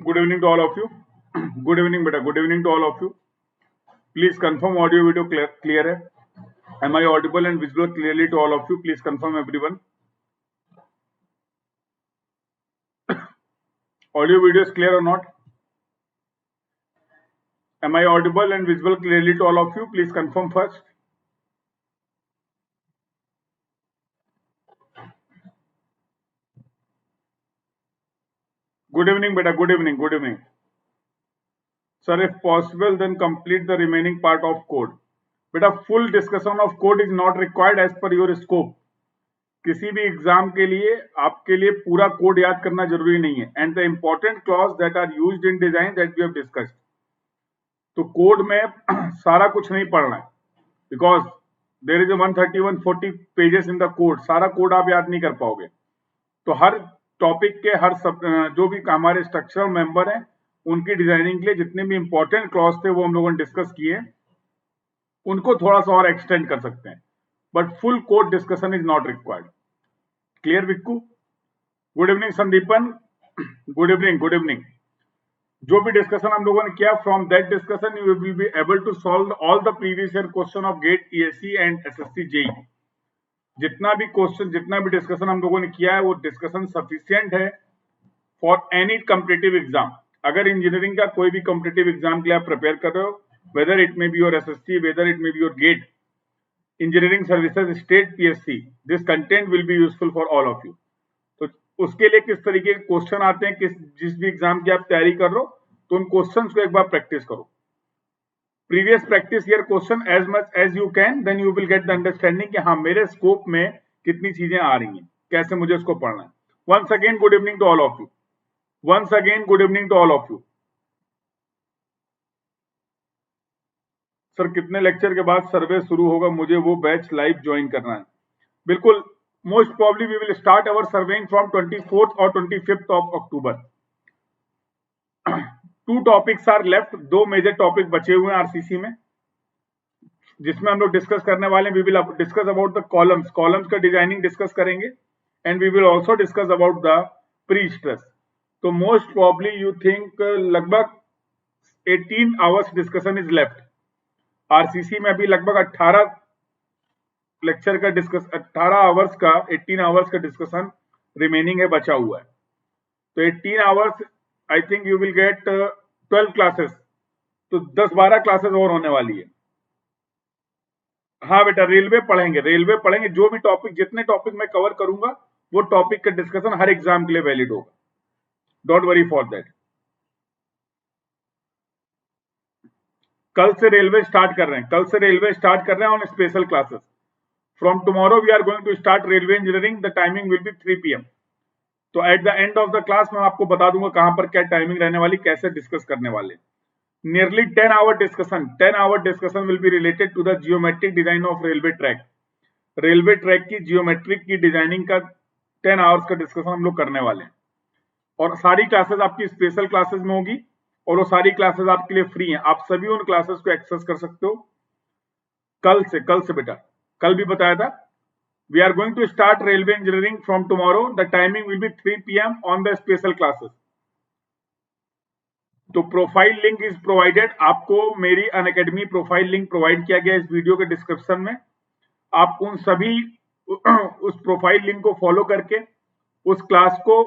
Good evening to all of you. Good evening, beta. Good evening to all of you. Please confirm audio video clear है. Am I audible and visible clearly to all of you? Please confirm everyone. Audio video is clear or not? Am I audible and visible clearly to all of you? Please confirm first. Good evening, beta. Good evening. Good evening. Sir, if possible, then complete the remaining part of code. Beta, full discussion of code is not required as per your scope. किसी भी exam के लिए आपके लिए पूरा code याद करना जरूरी नहीं है. And the important clause that are used in design that we have discussed. तो कोड में सारा कुछ नहीं पढ़ना है, because there is 130-140 pages in the code. सारा कोड आप याद नहीं कर पाओगे. तो हर टॉपिक के जो भी हमारे स्ट्रक्चरल मेंबर हैं उनकी डिजाइनिंग के लिए जितने भी इंपॉर्टेंट क्लॉज थे वो हम लोगों ने डिस्कस किए, उनको थोड़ा सा और एक्सटेंड कर सकते हैं, but full code discussion is not required. Clear Vikku? Good evening Sandipan. Good evening. Good evening. जो भी डिस्कशन हम लोगों ने किया, from that discussion you will be able to solve all the previous year question of GATE, ESC and SSC JE. जितना भी question, जितना भी डिस्कशन हम लोगों ने किया है वो डिस्कशन सफिशिएंट है फॉर एनी कॉम्पिटिटिव एग्जाम. अगर इंजीनियरिंग का कोई भी कॉम्पिटिटिव एग्जाम के लिए आप प्रिपेयर कर रहे हो, whether it may be your SSC, whether it may be your GATE, engineering services, state PSC, this content will be useful for all of you. तो उसके लिए किस तरीके के क्वेश्चन आते हैं, जिस भी एग्जाम की आप तैयारी कर रहे हो, तो उन क्वेश्चंस को एक बार प्रैक्टिस करो. Previous practice year question as much as you can, then you will get the understanding कि हाँ मेरे स्कोप में कितनी चीजें आ रही हैं, कैसे मुझे उसको पढ़ना है. Once again good evening to all of you. Once again good evening to all of you. Sir कितने लेक्चर के बाद सर्वे शुरू होगा? मुझे वो बैच लाइव ज्वाइन करना है. बिल्कुल, most probably we will start our surveying from 24th और 25th of October. 2 topics are left. 2 major topic बचे हुए हैं आरसीसी में, जिसमें हम लोग डिस्कस करने वाले हैं. We will discuss about the columns. Columns का डिजाइनिंग डिस्कस करेंगे and we will also discuss about the pre stress. तो मोस्ट प्रोबब्ली यू थिंक लगभग 18 hours discussion is left. RCC में अभी लगभग 18 लेक्चर का 18 आवर्स का 18 आवर्स का डिस्कशन रिमेनिंग है, बचा हुआ है. तो 18 hours I think you will gate 12 classes. तो 10-12 क्लासेस और होने वाली है. हाँ बेटा, रेलवे पढ़ेंगे, रेलवे पढ़ेंगे. जो भी टॉपिक, जितने टॉपिक मैं कवर करूंगा वो टॉपिक का डिस्कशन हर एग्जाम के लिए वैलिड होगा. Don't worry for that. कल से रेलवे स्टार्ट कर रहे हैं. कल से रेलवे स्टार्ट कर रहे हैं on special classes. From tomorrow we are going to start railway engineering. The timing will be 3 PM. तो at the end of the class मैं आपको बता दूंगा कहां पर क्या टाइमिंग रहने वाली, कैसे डिस्कस करने वाले. Nearly 10 hour discussion. 10 hour discussion will be related to the geometric design of railway track. Railway track की जियोमेट्रिक की डिजाइनिंग का 10 आवर्स का डिस्कशन हम लोग करने वाले हैं. और सारी क्लासेस आपकी स्पेशल क्लासेस में होगी और वो सारी क्लासेस आपके लिए फ्री हैं. आप सभी उन क्लासेस को एक्सेस कर सकते हो. कल से बेटा, कल भी बताया था. We are going to start railway engineering from tomorrow. The timing will be 3 PM on the special classes. तो प्रोफाइल लिंक इज प्रोवाइडेड. आपको मेरी अनअकैडमी प्रोफाइल लिंक प्रोवाइड किया गया इस वीडियो के डिस्क्रिप्शन में. आप उन सभी उस प्रोफाइल लिंक को फॉलो करके उस क्लास को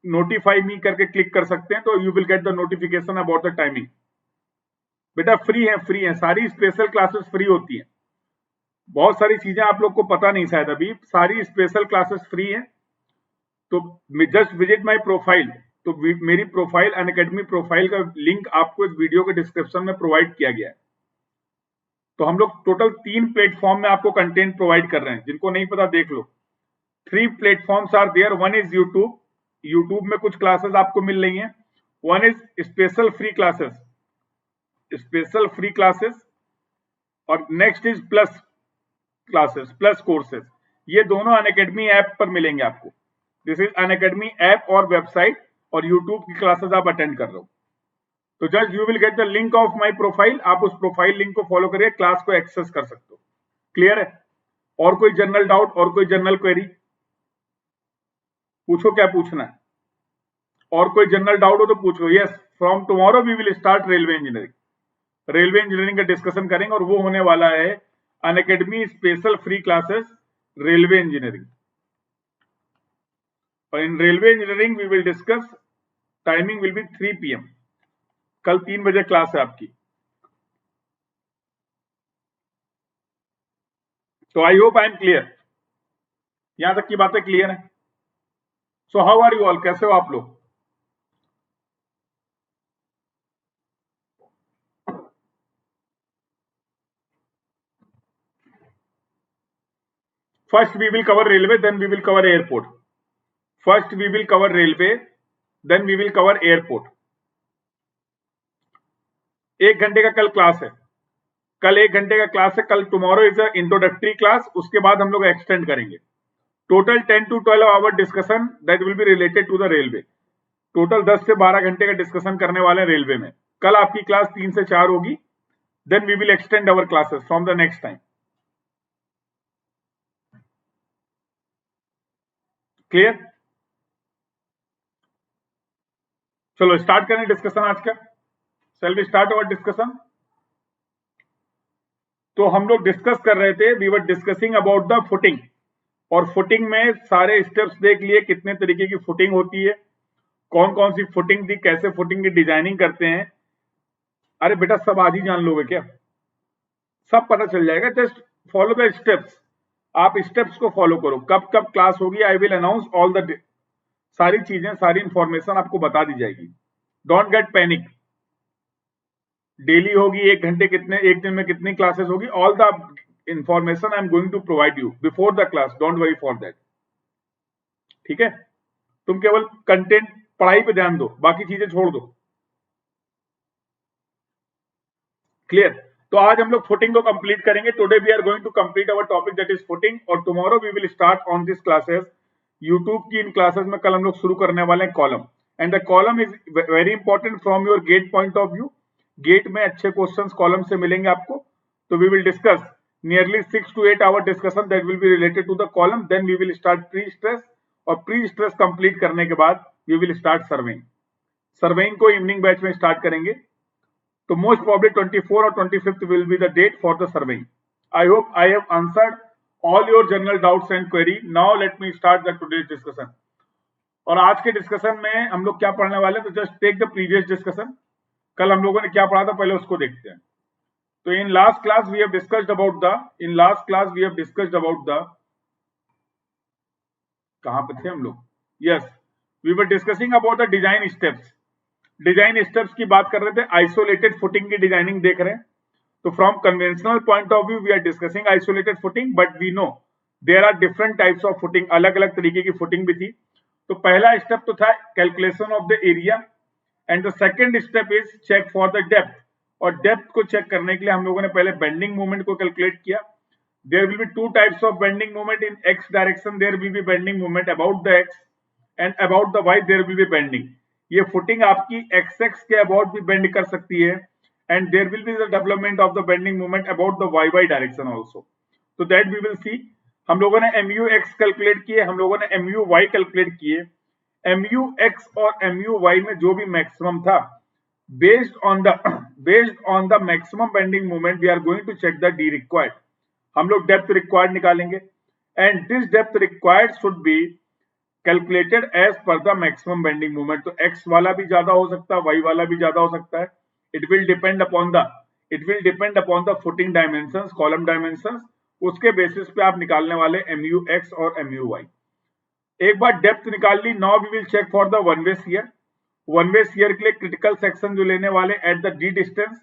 नोटिफाई मी करके क्लिक कर सकते हैं. तो you will get the notification about the timing. बेटा फ्री है, सारी स्पेशल क्लासेस फ्री होती हैं. बहुत सारी चीजें आप लोग को पता नहीं शायद अभी. सारी स्पेशल क्लासेस फ्री हैं. तो जस्ट विजिट माय प्रोफाइल. तो मेरी प्रोफाइल, अनअकैडमी प्रोफाइल का लिंक आपको इस वीडियो के डिस्क्रिप्शन में प्रोवाइड किया गया है. तो हम लोग टोटल 3 प्लेटफॉर्म में आपको कंटेंट प्रोवाइड कर रहे हैं. जिनको नहीं पता देख लो. 3 platforms are there. One is YouTube. YouTube में कुछ क्लासेस आपको मिल रही हैं. One is special free classes और next is plus classes, plus courses. ये दोनों अनअकैडमी ऐप पर मिलेंगे आपको. दिस इज अनअकैडमी ऐप और वेबसाइट, और यूट्यूब की क्लासेस आप अटेंड कर रहे हो. तो just you will get the link of my profile. आप उस प्रोफाइल लिंक को फॉलो करिए, क्लास को एक्सेस कर सकते हो. क्लियर है? और कोई जनरल डाउट और कोई जनरल क्वेरी? पूछो, क्या पूछना है. और कोई जनरल डाउट हो तो पूछ लो। Yes, from tomorrow we will start railway engineering. Railway engineering का डिस्कशन करेंगे और वो होने वाला है Unacademy special free classes railway engineering. और in railway engineering we will discuss, timing will be 3 PM। कल 3 बजे क्लास है आपकी। तो I hope I am clear, यहां तक की बातें क्लियर है। So how are you all, कैसे हो आप लोग? First we will cover railway, then we will cover airport. First we will cover railway, then we will cover airport. 1 घंटे का कल क्लास है, कल 1 घंटे का क्लास है। कल tomorrow is a introductory class, उसके बाद हम लोग एक्सटेंड करेंगे। Total 10 to 12 hour discussion that will be related to the railway. Total 10 से 12 घंटे का डिस्कशन करने वाले हैं रेलवे में। कल आपकी क्लास 3 से 4 होगी, then we will extend our classes from the next time. Clear? चलो स्टार्ट करें डिस्कशन आज का। Shall we start our discussion? तो हम लोग डिस्कस कर रहे थे, we were discussing about the footing, और फुटिंग में सारे स्टेप्स देख लिए, कितने तरीके की फुटिंग होती है, कौन कौन सी फुटिंग थी, कैसे फुटिंग की डिजाइनिंग करते हैं। अरे बेटा सब आज ही जान लोगे क्या? सब पता चल जाएगा, जस्ट फॉलो द स्टेप्स। आप स्टेप्स को फॉलो करो। कब कब क्लास होगी I will announce all the, सारी चीजें, सारी इंफॉर्मेशन आपको बता दी जाएगी। Don't get panic. डेली होगी 1 घंटे, कितने, एक दिन में कितनी क्लासेस होगी, all the information I am going to provide you before the class, don't worry for that. ठीक है, तुम केवल कंटेंट, पढ़ाई पे ध्यान दो, बाकी चीजें छोड़ दो। क्लियर? तो आज हम लोग फुटिंग को कंप्लीट करेंगे। Today we are going to complete our topic that is footing, और tomorrow we will start on this classes. YouTube की इन क्लासेस में कल हम लोग शुरू करने वाले हैं column, and the column is very important from your GATE point of view. GATE में अच्छे क्वेश्चंस कॉलम से मिलेंगे आपको। तो we will discuss nearly 6 to 8 hour discussion that will be related to the column. Then we will start pre stress, और pre stress complete करने के बाद we will start surveying. Surveying को इवनिंग बैच में स्टार्ट करेंगे। तो most probably 24 और 25th will be the date for the surveying. I hope I have answered all your general doubts and query. Now let me start the today's discussion. और आज के discussion में हम लोग क्या पढ़ने वाले हैं, तो just take the previous discussion. कल हम लोगों ने क्या पढ़ा था, पहले उसको देखते हैं। तो in last class we have discussed about the, कहां पे थे हम लोग? Yes, we were discussing about the design steps. Design steps की बात कर रहे थे, आइसोलेटेड फुटिंग की डिजाइनिंग देख रहे हैं। तो from conventional point of view we are discussing isolated footing, but we know there are different types of footing, अलग अलग तरीके की फुटिंग भी थी। तो पहला स्टेप तो था calculation of the area, and the second step is check for the depth. और डेप्थ को चेक करने के लिए हम लोगों ने पहले बेंडिंग मूवमेंट को कैलकुलेट किया। There will be 2 types of bending movement. In X direction there will be bending movement about the X, and about the Y there will be bending. ये फुटिंग आपकी एक्स एक्स के about भी bend कर सकती है, and there will be the development of the bending movement about the Y Y direction also. तो that we will see. हम लोगों ने एम यू एक्स कैलकुलेट किए, हम लोगों ने एम यू वाई कैलकुलेट किए। एम यू एक्स और एम यू वाई में जो भी मैक्सिमम था, based on the maximum bending moment we are going to check the d required. हम लोग depth required निकालेंगे, and this depth required should be calculated as per the maximum bending moment. तो x वाला भी ज्यादा हो सकता है, y वाला भी ज्यादा हो सकता है। it will depend upon the footing dimensions, column dimensions। उसके बेसिस पे आप निकालने वाले mu x और mu y। एक बार डेप्थ निकाल ली, now we will check for the one way shear. One way shear के लिए क्रिटिकल सेक्शन जो लेने वाले एट द डी डिस्टेंस,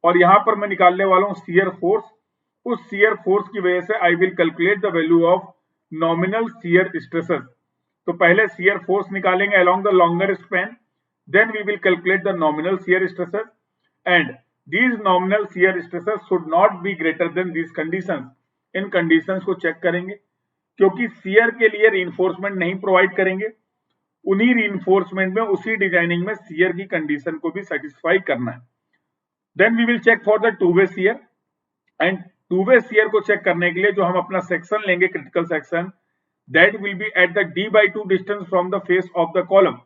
और यहां पर मैं निकालने वाला हूं शियर फोर्स। उस शियर फोर्स की वजह से I will calculate the value of nominal shear stresses. तो पहले शियर फोर्स निकालेंगे along the longer span, then we will calculate the nominal shear stresses, and these nominal shear stresses should not be greater than these conditions. इन conditions को check करेंगे, क्योंकि shear के लिए reinforcement नहीं प्रोवाइड करेंगे। उन्हीं रीइंफोर्समेंट में, उसी डिजाइनिंग में शियर की कंडीशन को भी सेटिस्फाई करना है। Then we will check for the two way shear, and two way shear को चेक करने के लिए जो हम अपना सेक्शन लेंगे, critical section, that will be at the d/2 distance from the face of the column.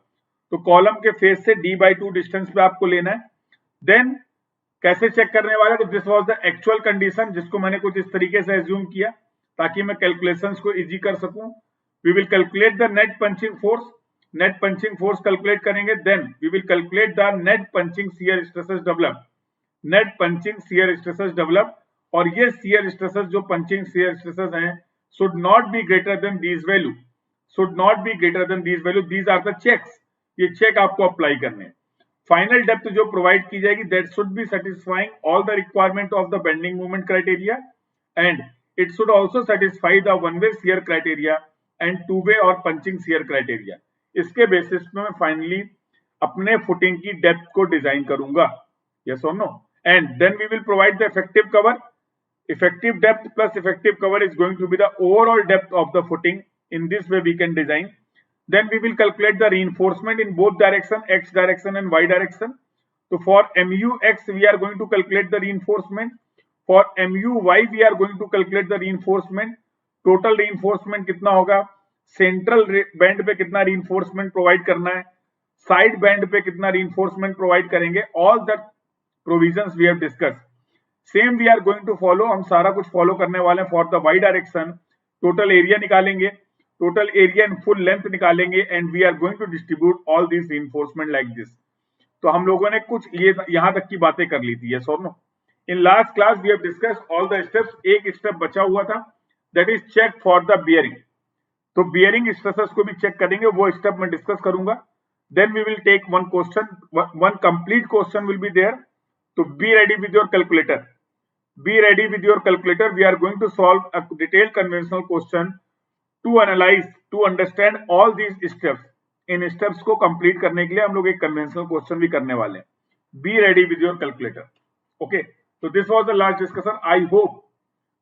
तो कॉलम के फेस से d/2 डिस्टेंस पे आपको लेना है। देन कैसे चेक करने वाले, तो this was the actual condition, जिसको मैंने कुछ इस तरीके से एज्यूम किया ताकि मैं कैलकुलेशंस को इजी कर सकूं। We will calculate the net punching force, net punching force calculate करेंगे। Then we will calculate the net punching shear stresses develop, net punching shear stresses develop, और ये शियर स्ट्रेसेस जो पंचिंग शियर स्ट्रेसेस हैं should not be greater than these value, should not be greater than these value, these are the checks, ये check आपको apply करने हैं। Final depth जो provide की जाएगी that should B satisfying all the requirement of the bending moment criteria and it should also satisfy the one way shear criteria and two वे और punching shear criteria. इसके basis पे मैं finally अपने footing की depth को design करूंगा, yes और no, and then we will provide the effective cover. Effective depth plus effective cover is going to be the overall depth of the footing. In this way we can design. Then we will calculate the reinforcement in both direction, x direction and y direction. So for MUX we are going to calculate the reinforcement. For MUY we are going to calculate the reinforcement. Total reinforcement कितना होगा, central band पे कितना reinforcement provide करना है, side band पे कितना reinforcement provide करेंगे, all the provisions we have discussed. Same we are going to follow, हम सारा कुछ फॉलो करने वाले हैं। For the Y direction total area निकालेंगे, total area and full length निकालेंगे, and we are going to distribute all this reinforcement like this. तो हम लोगों ने कुछ ये यहां तक की बातें कर ली थी, यस और no. In last class we have discussed all the steps, एक स्टेप बचा हुआ था that is check for the bearing. तो बियरिंग स्ट्रेसेस को भी चेक करेंगे, वो स्टेप मैं डिस्कस करूंगा। Then we will take one question, one complete question will be there. तो be ready with your calculator, be ready with your calculator. We are going to solve a detailed conventional question to analyze, to understand all these steps. In steps को complete करने के लिए हम लोग एक conventional question भी करने वाले हैं। Be ready with your calculator. Okay. So this was the last discussion. I hope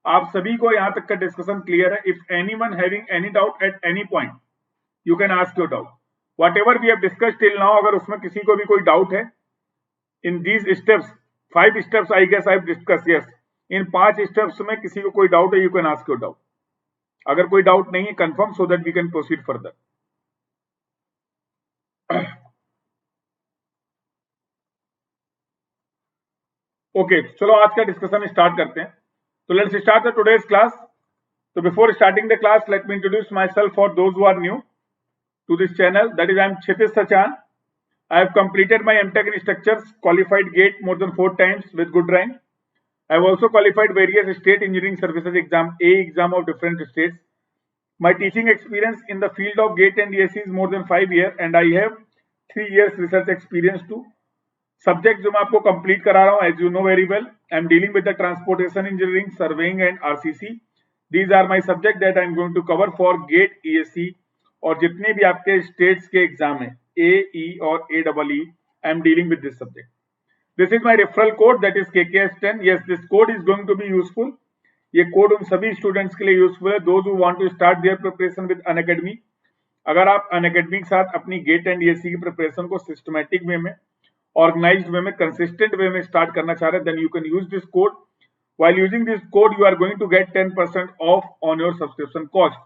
आप सभी को यहाँ तक का discussion clear है. If anyone having any doubt at any point, you can ask your doubt. Whatever we have discussed till now, अगर उसमें किसी को भी कोई doubt है, in these steps, 5 steps I guess I have discussed. Yes. इन 5 steps में किसी को कोई डाउट है, you can ask your doubt. अगर कोई डाउट नहीं है confirm, so that we can proceed further. Okay, चलो आज का डिस्कशन स्टार्ट करते हैं। तो let's start the today's class. तो before starting the class, let me introduce myself for those who are new to this channel, that is I am Kshitij Sachan. I have completed my MTech in structures, qualified GATE more than 4 times with good rank. I have also qualified various state engineering services exam, A exam of different states. My teaching experience in the field of GATE and DSE is more than 5 years, and I have 3 years research experience too. Subject जो मैं आपको complete करा रहा हूँ, as you know very well, I am dealing with the transportation engineering, surveying and RCC. These are my subject that I am going to cover for GATE, ESE और जितने भी आपके states के exam हैं, A, E और AEE, I am dealing with this subject. This is my referral code, that is KKS10. Yes, this code is going to be useful. ये code उन सभी स्टूडेंट्स के लिए यूजफुल है, those who want to start their preparation with Unacademy. अगर आप Unacademy के साथ अपनी GATE and DSE की प्रिपरेशन को सिस्टमैटिक वे में, ऑर्गेनाइज्ड वे में, कंसिस्टेंट वे में स्टार्ट करना चाह रहे हैं, then you can use this code. While using this code, you are going to get 10% off on your subscription cost.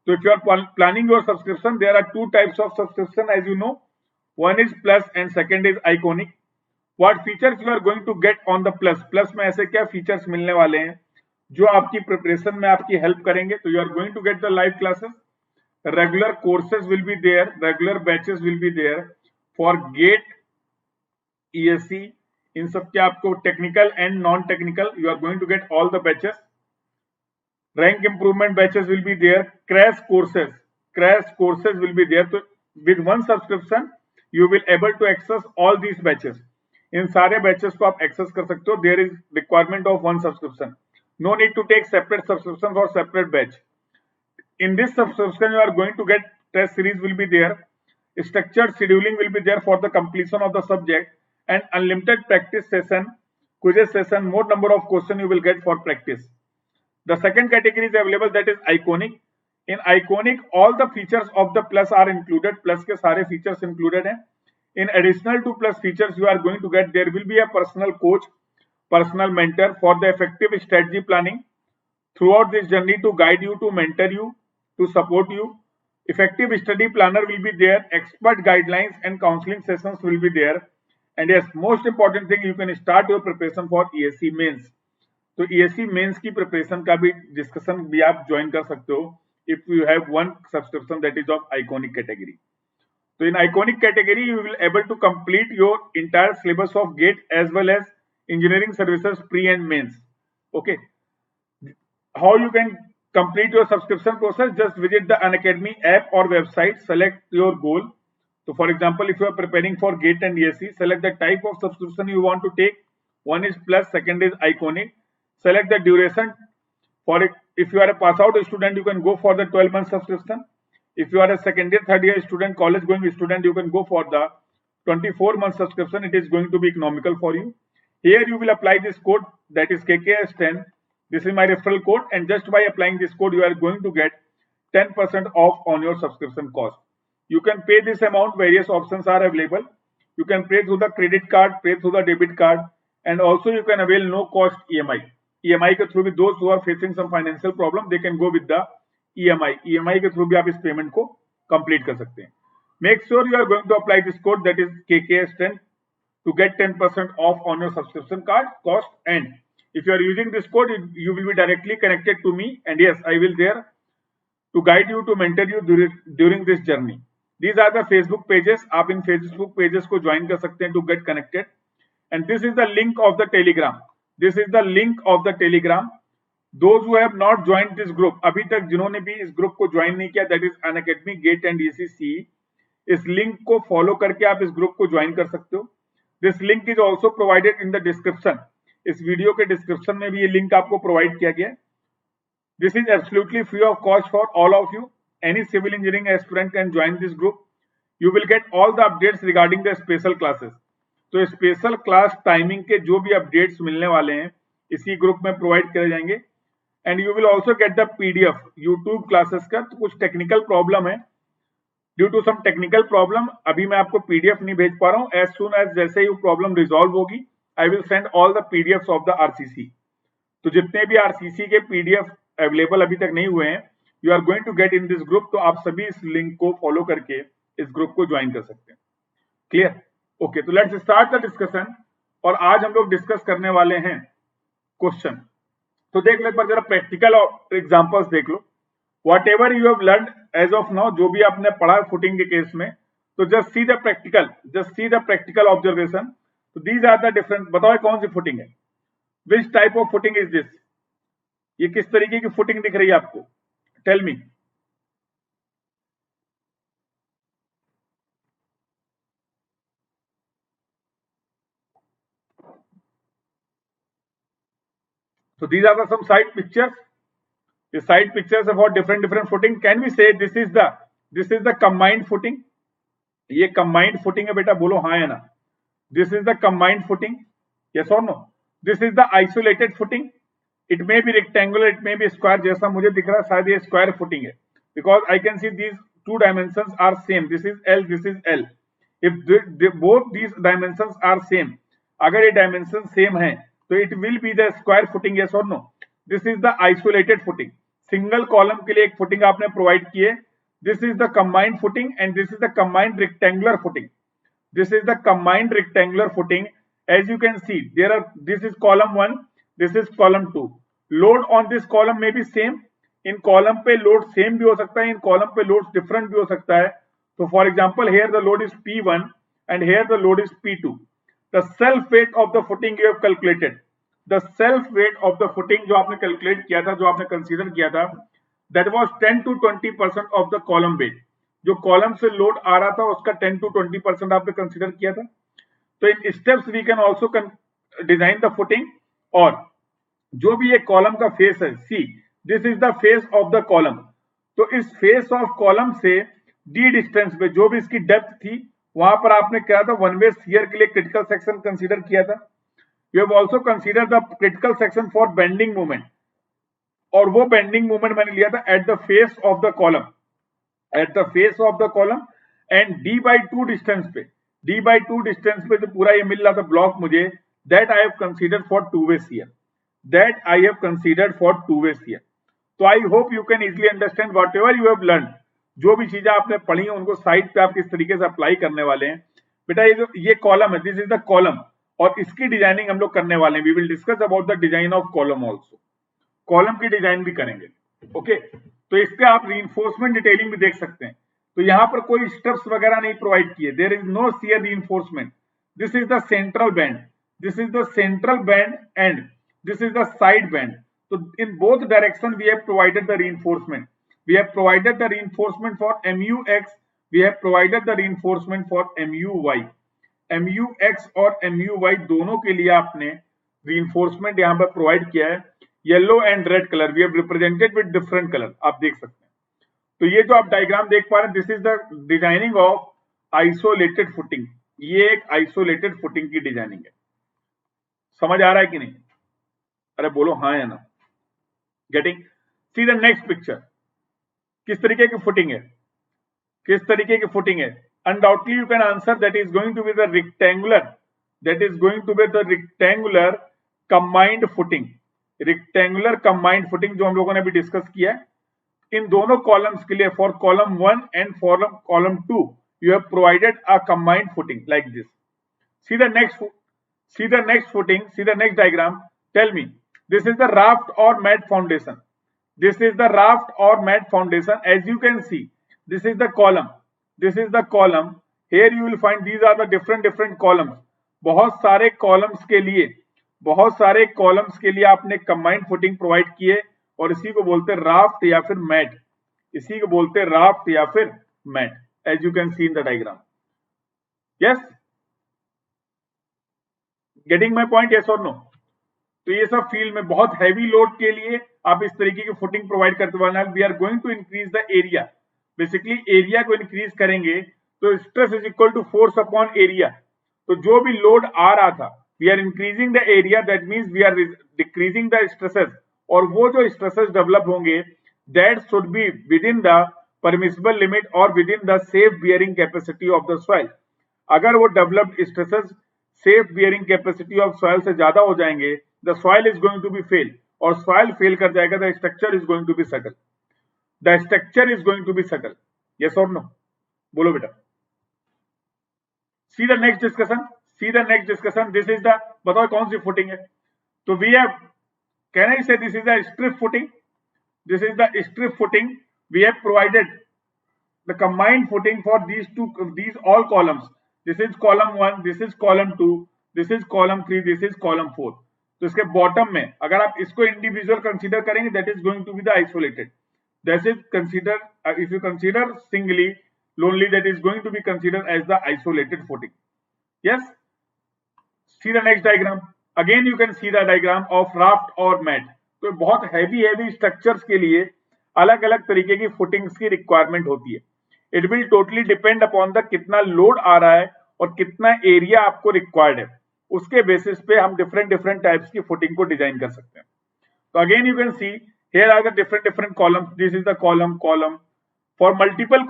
So if you are planning your subscription, there are 2 types of subscription, as you know. One is Plus and second is Iconic. What features you are going to get on the Plus? Plus में ऐसे क्या features मिलने वाले हैं जो आपकी preparation में आपकी हेल्प करेंगे? तो you are going to get the live classes, regular courses will be there, regular batches will be there for GATE, ESE. इन सब के आपको technical and non technical, you are going to get all the batches. Rank improvement batches will be there. Crash courses will be there. So with one subscription, you will able to access all these batches. इन सारे batches को आप access कर सकते हो। There is requirement of one subscription, no need to take separate subscription for separate batch. In this subscription you are going to get test series will be there, structured scheduling will be there for the completion of the subject and unlimited practice session, quiz session, more number of question you will get for practice. The second category is available, that is iconic. In iconic all the features of the plus are included, plus के सारे features included हैं। In additional to Plus features you are going to get, there will be a personal coach, personal mentor for the effective strategy planning throughout this journey to guide you, to mentor you, to support you. Effective study planner will be there, expert guidelines and counseling sessions will be there. And yes, most important thing, you can start your preparation for ESC mains. तो ESC mains की preparation का भी discussion भी आप join कर सकते हो if you have one subscription that is of iconic category. So in iconic category, you will able to complete your entire syllabus of GATE as well as engineering services pre and mains. Okay. How you can complete your subscription process? Just visit the Unacademy app or website, select your goal. So for example, if you are preparing for GATE and ESC, select the type of subscription you want to take. One is plus, second is iconic. Select the duration. For it, if you are a pass out student, you can go for the 12-month subscription. If you are a second year, third year student, college going student, you can go for the 24-month subscription. It is going to be economical for you. Here you will apply this code, that is KKS10. This is my referral code, and just by applying this code, you are going to get 10% off on your subscription cost. You can pay this amount. Various options are available. You can pay through the credit card, pay through the debit card, and also you can avail no cost EMI. EMI के through भी those who are facing some financial problem, they can go with the EMI. EMI के through भी आप इस payment को complete कर सकते हैं. Make sure you are going to apply this code, that is KKS10, to get 10% off on your subscription card cost. And if you are using this code, you will be directly connected to me, and yes, I will there to guide you, to mentor you during this journey. These are the Facebook pages. आप इन Facebook pages को join कर सकते हैं to get connected. And this is the link of the Telegram. This is the link of the Telegram. Those who have not joined this group, अभी तक जिन्होंने भी इस ग्रुप को ज्वाइन नहीं किया, that is Unacademy GATE and ECC, इस link को फॉलो करके आप इस ग्रुप को ज्वाइन कर सकते हो. This link is also provided in the description. इस वीडियो के डिस्क्रिप्शन में भी ये लिंक आपको प्रोवाइड किया गया है. This is absolutely free of cost for all of you. Any civil engineering aspirant can join this group. You will get all the updates regarding the special classes. तो special class timing के जो भी updates मिलने वाले हैं इसी group में provide किए जाएंगे. And you will also get the PDF YouTube classes का. तो कुछ टेक्निकल प्रॉब्लम है, due to some technical problem अभी मैं आपको PDF नहीं भेज पा रहा हूँ. एज सुन एज जैसे ही वो प्रॉब्लम रिजॉल्व होगी, I will send all the PDFs of the RCC. तो जितने भी RCC के PDF अवेलेबल अभी तक नहीं हुए हैं, you are going to get in this group. तो आप सभी इस लिंक को फॉलो करके इस ग्रुप को ज्वाइन कर सकते हैं. क्लियर? ओके, तो लेट्स स्टार्ट द डिस्कशन. और आज हम लोग डिस्कस करने वाले हैं क्वेश्चन. तो देख लो एक बार जरा प्रैक्टिकल एग्जांपल्स देख लो. Whatever you have learn as of now, जो भी आपने पढ़ा फुटिंग के केस में, तो just see the practical observation. तो दीज आर द डिफरेंट. बताओ कौन सी फुटिंग है? Which type of footing is this? ये किस तरीके की फुटिंग दिख रही है आपको? Tell me. So these are the some side pictures. The side pictures of different footing. Can we say this is the combined footing? ये combined footing है बेटा, बोलो हाँ या ना. This is the combined footing. Yes or no? This is the isolated footing. It may be rectangular, it may be square. जैसा मुझे दिख रहा है शायद ये square footing है. Because I can see these two dimensions are same. This is L, this is L. If both these dimensions are same, अगर ये dimension same है, तो it will be the square footing. Yes or no? This is the isolated footing. Single column के लिए एक footing आपने provide की है. This is the combined footing and this is the combined rectangular footing. This is the combined rectangular footing. As you can see there are, this is column 1, this is column 2. Load on this column में भी same. इन column पे load same भी हो सकता है, इन column पे लोड डिफरेंट भी हो सकता है. तो for example here the load is P1 and here the load is P2. The self weight of the footing you have calculated. The self weight of the footing जो आपने calculate किया था, जो आपने कंसीडर किया था, that was 10 to 20% of the column weight. जो column से लोड आ रहा था उसका 10 to 20% आपने कंसीडर किया था. तो in steps we can also design the footing. और जो भी एक कॉलम का फेस है, see this is the face of the column. तो इस फेस ऑफ कॉलम से डी डिस्टेंस पे जो भी इसकी डेप्थ थी, वहां पर आपने क्या था, वन वे शियर के लिए क्रिटिकल सेक्शन कंसीडर किया था. You have also considered the critical section for bending moment. और वो bending moment मैंने लिया था at the face of the column. At the face of the column and D/2 distance पे. D/2 distance पे जो पूरा ये मिल रहा था ब्लॉक मुझे, that I have considered for two-way shear. That I have considered for two-way shear. So I hope you can easily understand whatever you have learned. जो भी चीजें आपने पढ़ी हैं उनको साइड पे आप किस तरीके से अप्लाई करने वाले हैं। बेटा ये कॉलम है, दिस इज द कॉलम, और इसकी डिजाइनिंग हम लोग करने वाले हैं। We will discuss about the design of column also, column की डिजाइन भी करेंगे। ओके, तो इस पे आप रीइंफोर्समेंट डिटेलिंग भी देख सकते हैं। तो यहाँ पर कोई स्ट्रिप्स वगैरह नहीं प्रोवाइड किए, there is no shear reinforcement. This is the central band, this is the central band and this is the side band. तो in both direction we have provided the reinforcement. We have provided the reinforcement for MUX, we have provided the reinforcement for MUY। MUX और MUY दोनों के लिए आपने reinforcement यहाँ पर provide किया है। Yellow and red colour we have represented with different colour, आप देख सकते हैं। तो ये जो आप डायग्राम देख पा रहे हैं, this is the designing of isolated footing. ये एक आइसोलेटेड फुटिंग की डिजाइनिंग है। समझ आ रहा है कि नहीं? अरे बोलो हाँ या ना। Getting? C the next picture. किस तरीके की फुटिंग है, किस तरीके की फुटिंग है? Undoubtedly you can answer that is going to be the rectangular, that is going to be the rectangular combined footing. Rectangular combined footing जो हम लोगों ने अभी डिस्कस किया है। इन दोनों कॉलम्स के लिए, for column 1 and for column 2 you have provided a combined footing like this. C the next, see the next footing, see the next diagram. Tell me, this is the raft or mat foundation. This is the raft or mat foundation. As you can see, this is the column, this is the column. Here you will find these are the different columns. बहुत सारे columns के लिए, बहुत सारे columns के लिए आपने combined footing provide किए, और इसी को बोलते हैं raft या फिर mat, इसी को बोलते हैं raft या फिर mat, as you can see in the diagram. Yes, getting my point, yes और नो? तो ये सब फील्ड में बहुत हैवी लोड के लिए आप इस तरीके की फुटिंग प्रोवाइड करते वाले। We are going to increase the area, basically area को इंक्रीज करेंगे तो stress is equal to force upon area. तो जो भी लोड आ रहा था, we are increasing the area, that means we are decreasing the stresses, और वो जो स्ट्रेसेस डेवलप होंगे that should be within the permissible limit और within the safe bearing capacity of the soil. अगर वो developed stresses safe bearing capacity of soil से ज्यादा हो जाएंगे, the soil is going to be fail, और soil fail कर जाएगा, the structure is going to be settle, the structure is going to be settle. Yes और no? बोलो बेटा। See the next discussion, see the next discussion. This is the, बताओ कौन सी footing है? तो we have, can I say this is the strip footing, this is the strip footing. We have provided the combined footing for these all columns. This is column 1, this is column 2, this is column 3, this is column 4. तो इसके bottom में अगर आप इसको individual consider करेंगे, that is going to be the isolated. That is consider, if you consider singly lonely, that is going to be consider as the isolated footing. Yes, see the next diagram. Again you can see the diagram of raft और mat. तो बहुत heavy structures के लिए अलग अलग तरीके की footings की रिक्वायरमेंट होती है। It will totally depend upon the कितना लोड आ रहा है और कितना एरिया आपको रिक्वायर्ड है, उसके बेसिस पे हम डिफरेंट टाइप्स की फुटिंग को डिजाइन कर सकते हैं। तो again you can see here are the different columns, this is the column for multiple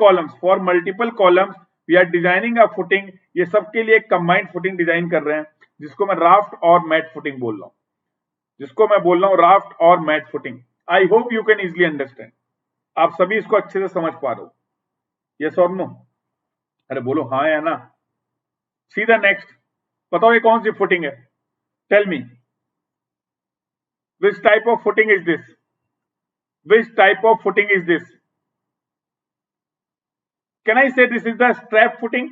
columns we are designing a footing. ये सबके लिए एक कंबाइंड फुटिंग डिजाइन कर रहे हैं, जिसको मैं राफ्ट और मैट फुटिंग बोल रहा हूँ, जिसको मैं बोल रहा हूँ राफ्ट और mat footing. I hope you can easily understand, आप सभी इसको अच्छे से समझ पा रहे हो। यस और नो? अरे बोलो हाँ या ना। सी द नेक्स्ट, बताओ ये कौन सी फुटिंग है? Tell me, which type of footing is this? Which type of footing is this? Can I say this is the strap footing?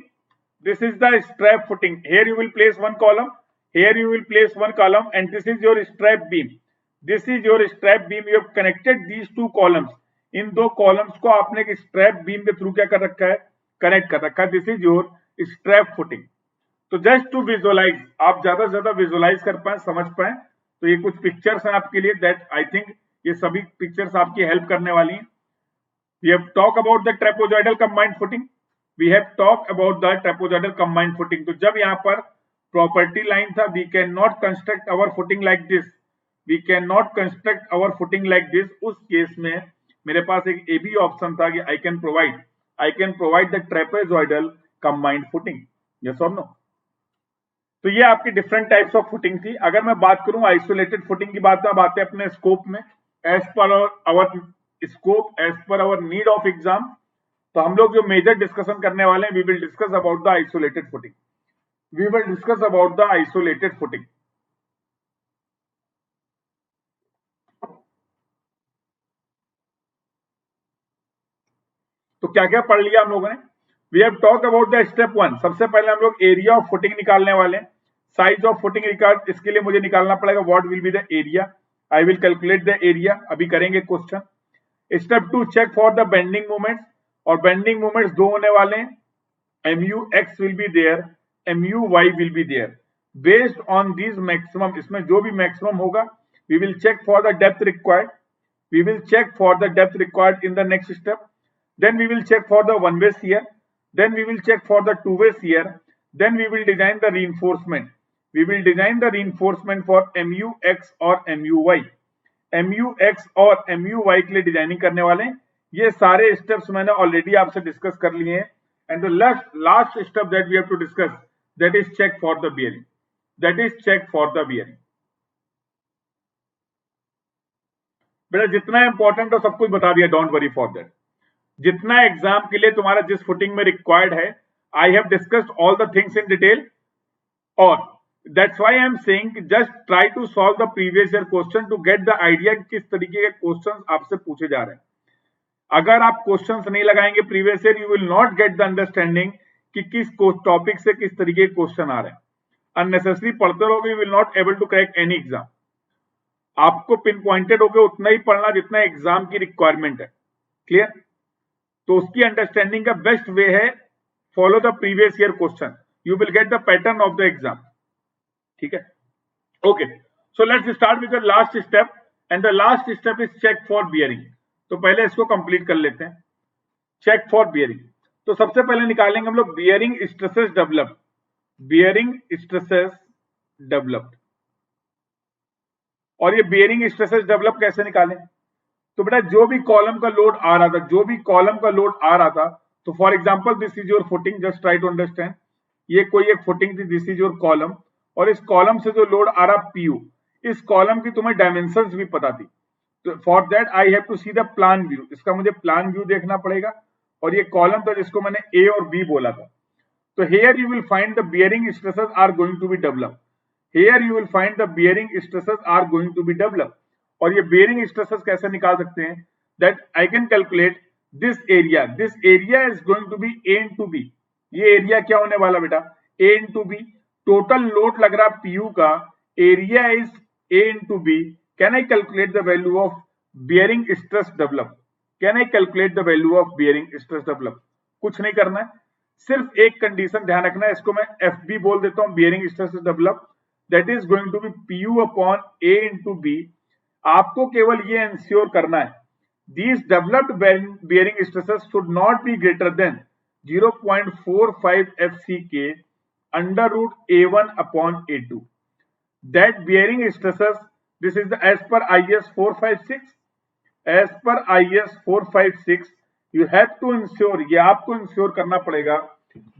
This is the strap footing. Here you will place one column, here you will place one column, and this is your strap beam, this is your strap beam. You have connected these two columns, इन दो columns को आपने एक strap beam के through क्या कर रखा है? Connect कर रखा है। This is your strap footing. तो जस्ट टू विजुअलाइज, आप ज्यादा से ज्यादा विजुअलाइज कर पाए, समझ पाए, तो ये कुछ पिक्चर्स हैं आपके लिए, दैट आई थिंक ये सभी पिक्चर्स आपकी हेल्प करने वाली हैं। We have talk about the trapezoidal combined footing, we have talk about the trapezoidal combined footing. तो जब यहाँ पर प्रॉपर्टी लाइन था, we can not construct our footing like this, we can not construct our footing like this. उस case में मेरे पास एक ए भी ऑप्शन था कि I can provide the trapezoidal combined footing. Yes और नो? तो ये आपकी डिफरेंट टाइप्स ऑफ फुटिंग थी। अगर मैं बात करूं आइसोलेटेड फुटिंग की बात, अब आते हैं अपने स्कोप में। As per our scope, as per our need of exam, तो हम लोग जो मेजर डिस्कशन करने वाले हैं, we will discuss about the isolated footing. We will discuss about the isolated footing. तो क्या क्या पढ़ लिया हम लोगों ने? We have talk about the step 1। सबसे पहले हम लोग एरिया ऑफ फुटिंग निकालने वाले हैं। साइज ऑफ फुटिंग रिकॉर्ड, इसके लिए मुझे निकालना पड़ेगा what will be the area. I will calculate the area, अभी करेंगे question. Step 2, check for the bending moments, और बेंडिंग मोमेंट्स दो होने वाले हैं, MUX will be there, MUY will be there. Based on these maximum, इसमें जो भी maximum होगा, we will check for the depth required. We will check for the depth required in the next step. Then we will check for the one-way shear. Then we will check for the two-way shear. Then we will design the reinforcement. We will design the reinforcement for MUX और MUY. MUX और MUY के लिए designing करने वाले हैं। ये सारे steps मैंने ऑलरेडी आपसे डिस्कस कर लिए हैं। And the last step that we have to discuss, that is check for the bearing. That is check for the bearing. बेटा जितना इंपॉर्टेंट हो सब कुछ बता दिया, डोंट वरी फॉर दैट। जितना एग्जाम के लिए तुम्हारा जिस फुटिंग में रिक्वायर्ड है, I have discussed all the things in detail, और that's why I am saying just try to solve the previous year question to get the idea किस तरीके के क्वेश्चन आपसे पूछे जा रहे हैं। अगर आप क्वेश्चंस नहीं लगाएंगे previous year, you will not gate the understanding कि किस टॉपिक से किस तरीके के क्वेश्चन आ रहे हैं। अननेसेसरी पढ़ते रहोगे, you will not able to crack any exam. आपको पिन पॉइंटेड होकर उतना ही पढ़ना जितना एग्जाम की रिक्वायरमेंट है। क्लियर? तो उसकी अंडरस्टैंडिंग का बेस्ट वे है follow the previous year question, you will get the pattern of the exam. ठीक है, okay. So let's start with the last step, and the last step is check for bearing. तो पहले इसको complete कर लेते हैं, check for bearing. तो सबसे पहले निकालेंगे हम लोग bearing stresses developed. Bearing stresses developed, और ये बियरिंग स्ट्रेसेस डेवलप कैसे निकालें? तो बेटा जो भी कॉलम का लोड आ रहा था, जो भी कॉलम का लोड आ रहा था, तो for example this is your footing, just try to understand. ये कोई एक फुटिंग थी, दिस इज योर कॉलम, और इस कॉलम से जो लोड आ रहा PU, इस कॉलम की तुम्हें डायमेंशंस भी पता थी। तो for that I have to see the plan view, इसका मुझे प्लान व्यू देखना पड़ेगा। और ये कॉलम था जिसको मैंने A और B बोला था। तो here you will find the bearing stresses are going to be developed. Here you will find the bearing stresses are going to be developed. और ये bearing stresses कैसे निकाल सकते हैं? That I can calculate this area. This area is going to be A into B. ये area क्या होने वाला बेटा? A into B. Total load लग रहा PU का, area is A into B. Can I calculate the value of bearing stress developed? Can I calculate the value of bearing stress developed? कुछ नहीं करना है, सिर्फ एक कंडीशन ध्यान रखना है, इसको मैं FB बोल देता हूं, bearing stress developed, that is going to be PU upon A into B. आपको केवल ये इंश्योर करना है, these developed bearing stresses should not be greater than 0.45 FCK under root A1 upon A2. That bearing stresses, this is the as per IS 456. As per IS 456, you have to ensure, ये आपको ensure करना पड़ेगा,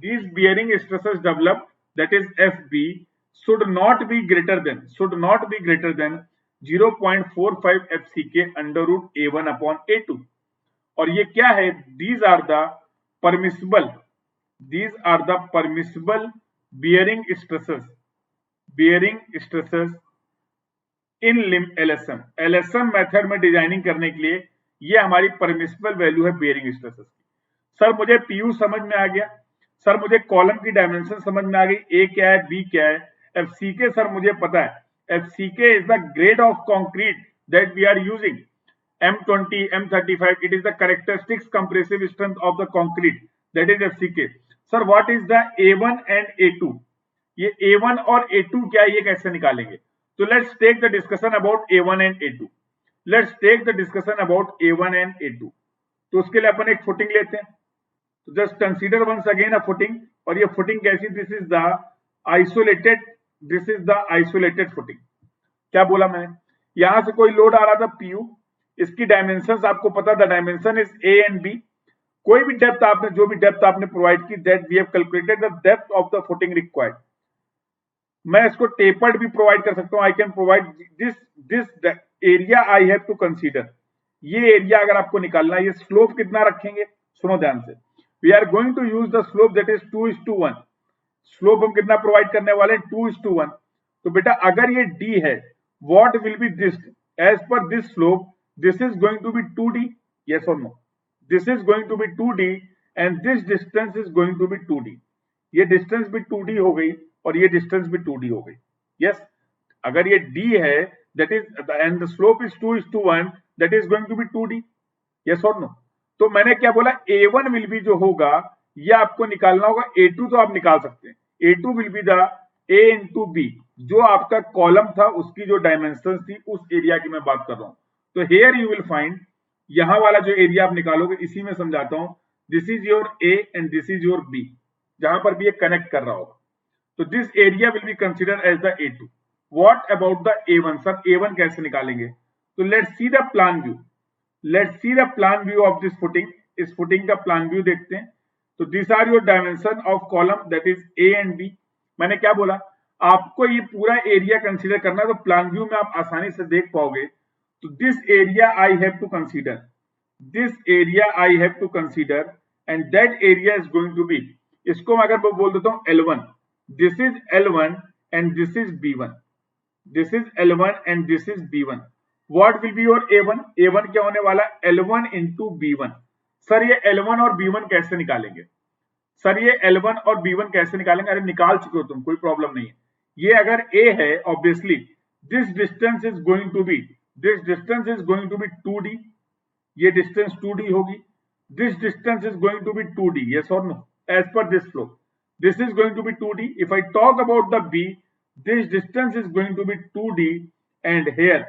these bearing stresses developed, that is FB, should not be greater than 0.45 FCK under root A1 upon A2. और ये क्या है? These are the permissible bearing stresses in LSM method में designing करने के लिए ये हमारी परमिसिबल वैल्यू है बेयरिंग स्ट्रेसेस की। सर मुझे PU समझ में आ गया, सर मुझे कॉलम की डायमेंशन समझ में आ गई, A क्या है, B क्या है, FCK सर मुझे पता है, FCK is the grade of concrete that we are using, M20, M35, it is the characteristics compressive strength of the concrete, that is FCK. Sir what is the A1 and A2? ये A1 और A2 क्या है, ये कैसे निकालेंगे? So let's take the discussion about A1 and A2. Let's take the discussion about A1 and A2. तो उसके लिए अपन एक फुटिंग लेते हैं। तो just consider once again a footing, और ये फुटिंग कैसी? This is the isolated footing. क्या बोला मैंने? यहां से कोई लोड आ रहा था PU, इसकी डायमेंशंस आपको पता था, dimension is A and B। कोई भी डेप्थ आपने, जो भी डेप्थ आपने प्रोवाइड की, that we have calculated the depth of the footing required. मैं इसको टेपर्ड भी प्रोवाइड कर सकता हूं, I can provide this area I have to consider. ये एरिया अगर आपको निकालना है, ये स्लोप कितना रखेंगे? सुनो ध्यान से, we are going to use the slope that is 2:1। Slope हम कितना प्रोवाइड करने वाले हैं, 2:1। तो बेटा अगर ये d है, what will be this as per this slope, this is going to be 2d, yes और no, this is going to be 2d and this distance is going to be 2d। ये distance भी 2d हो गई और ये distance भी 2d हो गई, यस। अगर ये d है that is and the slope is 2:1, that is going to be 2d, yes और नो। तो मैंने क्या बोला, a1 विल बी जो होगा ये आपको निकालना होगा, a2 तो आप निकाल सकते हैं, a2 will be the a into b, जो आपका कॉलम था उसकी जो डायमेंशन थी उस एरिया की मैं बात कर रहा हूं। तो हेयर यू विल फाइंड, यहां वाला जो एरिया आप निकालोगे इसी में समझाता हूं, this is your a and this is your b, जहां पर भी ये कनेक्ट कर रहा होगा। तो this area will be considered as the a2। What about the a1, sir a1 कैसे निकालेंगे? तो let's see the plan view, let's see the plan view of this footing. इस फुटिंग का प्लान व्यू देखते हैं। तो this are your dimension of column that is a and b। मैंने क्या बोला, आपको ये पूरा एरिया कंसीडर करना है, तो प्लान व्यू में आप आसानी से देख पाओगे। तो this area I have to consider, this area I have to consider and that area is going to be, इसको मैं अगर बोल देता हूं L1, this is L1 and this is B1, this is L1 and this is B1। What will be your A1? A1 क्या होने वाला, L1 into B1। Sir ये L1 और B1 कैसे निकालेंगे? सर ये L1 और B1 कैसे निकालेंगे? अरे निकाल चुके हो तुम, कोई प्रॉब्लम नहीं है। ये अगर A है, obviously this distance is going to be, this distance is going to be 2d, ये डिस्टेंस 2d होगी, this distance is going to be 2d, yes और no, as per this flow, this is going to be 2d। If I talk about the B, this distance is going to be 2d and here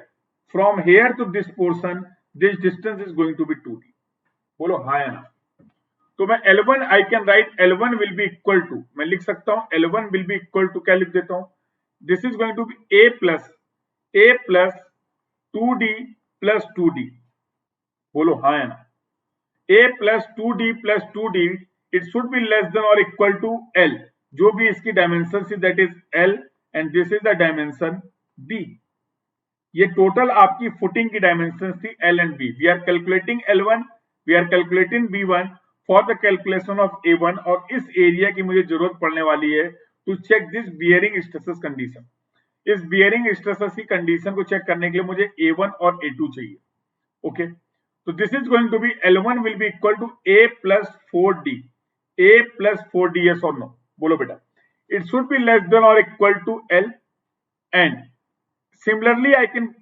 from here to this portion this distance is going to be 2d। बोलो हाँ या ना? तो मैं L1 I can write L1 will be equal to, मैं लिख सकता हूं L1 will be equal to, क्या लिख देता हूं, this is going to be a plus 2d plus 2d। बोलो हाँ या ना? a plus 2d plus 2d it should be less than or equal to L, जो भी इसकी डायमेंशन थी that is L and this is the dimension B। ये total आपकी फुटिंग की डायमेंशन थी L and B। We are calculating L1, we are calculating B1 for the calculation of A1, और इस एरिया की मुझे जरूरत पड़ने वाली है to check this bearing stresses condition. इस बियरिंग स्ट्रेसेस की कंडीशन को चेक करने के लिए मुझे A1 और A2 चाहिए, ओके। तो this is going to be L1 will be equal to A plus 4d, A plus 4d, yes or no? बोलो बेटा, it should be less than or equal to L and similarly I can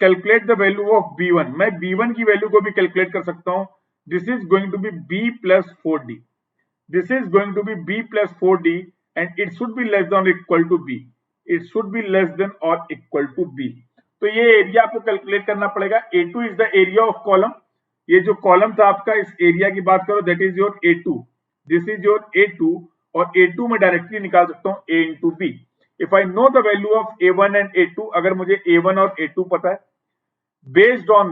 calculate the value of B1। मैं B1 की value को भी calculate कर सकता हूं। This is going to be B plus 4D, this is going to be B plus 4D and it should be less than or equal to B, it should be less than or equal to B। तो ये area आपको calculate करना पड़ेगा। A2 is the area of column, ये जो column था आपका, इस एरिया की बात करो that is your A2, this is your A2, और A2 में डायरेक्टली निकाल सकता हूं A into b. If I know the value of A1 and A2, अगर मुझे A1 और A2 पता है, based on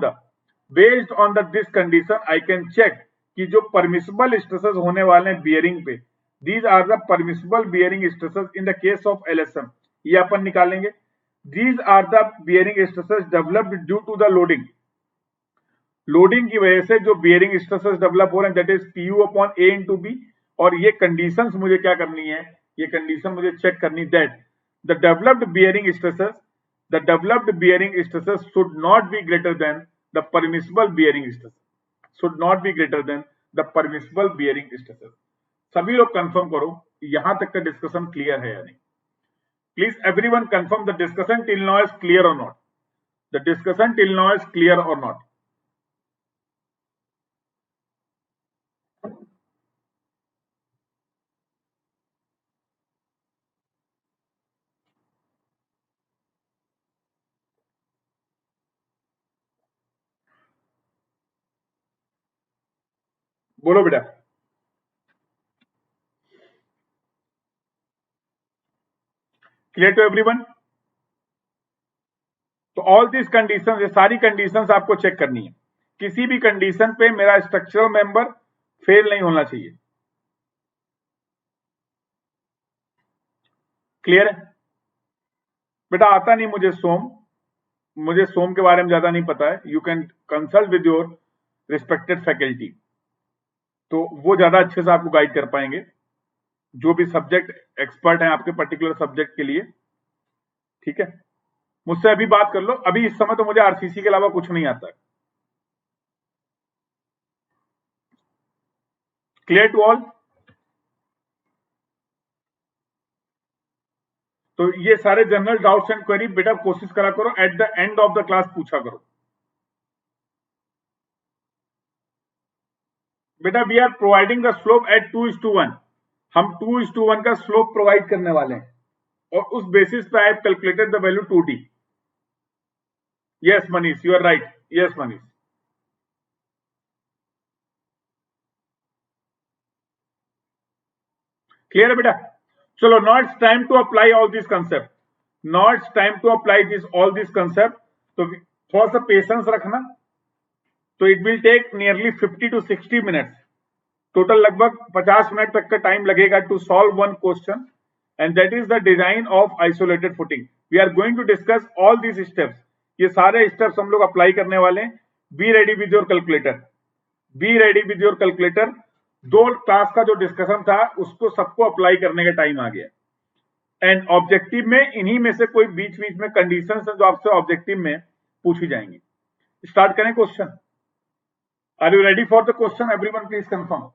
the this condition I can check कि जो परमिसिबल स्ट्रेसेस होने वाले हैं बियरिंग पे, these are the permissible bearing stresses in the case of LSM, ये अपन निकालेंगे। These are the bearing stresses developed due to the loading, loading की वजह से जो बियरिंग स्ट्रेसेस डेवलप हो रहे हैं that is PU upon A into b. और ये कंडीशंस मुझे क्या करनी है, ये कंडीशन मुझे चेक करनी that the developed bearing stresses should not be greater then the permissible bearing stresses, should not be greater then the permissible bearing stresses. सभी लोग कंफर्म करो यहां तक का डिस्कशन क्लियर है या नहीं? Please everyone confirm the discussion till now is clear और not, the discussion till now is clear और नॉट? बोलो बेटा। Clear to everyone? तो ऑल दिस कंडीशंस, ये सारी कंडीशंस आपको चेक करनी है। किसी भी कंडीशन पे मेरा स्ट्रक्चरल मेंबर फेल नहीं होना चाहिए। क्लियर है बेटा? आता नहीं मुझे सोम के बारे में ज्यादा नहीं पता है। You can consult with your respected faculty. तो वो ज्यादा अच्छे से आपको गाइड कर पाएंगे, जो भी सब्जेक्ट एक्सपर्ट हैं आपके पर्टिकुलर सब्जेक्ट के लिए। ठीक है, मुझसे अभी बात कर लो। अभी इस समय तो मुझे आरसीसी के अलावा कुछ नहीं आता है। Clear to all? तो ये सारे जनरल डाउट्स एंड क्वेरी बेटा कोशिश करा करो at the end of the class पूछा करो। बेटा we are providing the slope at 2:1। हम 2:1 का स्लोप प्रोवाइड करने वाले हैं और उस बेसिस पे I have calculated the value 2t। Yes Manish, you are right. Yes Manish, clear है बेटा? चलो, now it's time to apply all this concept. Now it's time to apply this all this concept. तो थोड़ा सा पेशेंस रखना। तो it will take nearly 50 to 60 minutes. Total लगभग 50 minute तक का टाइम लगेगा to solve one question, and that is the design of isolated footing. We are going to discuss all these steps. ये सारे स्टेप्स हम लोग अप्लाई करने वाले हैं। Be ready with your calculator. Be ready with your calculator. 2 class का जो discussion था उसको सबको अप्लाई करने का टाइम आ गया। एंड ऑब्जेक्टिव में इन्हीं में से कोई बीच बीच में कंडीशंस है जो आपसे ऑब्जेक्टिव में पूछी जाएंगी। स्टार्ट करें question. Are you ready for the question? Everyone please confirm.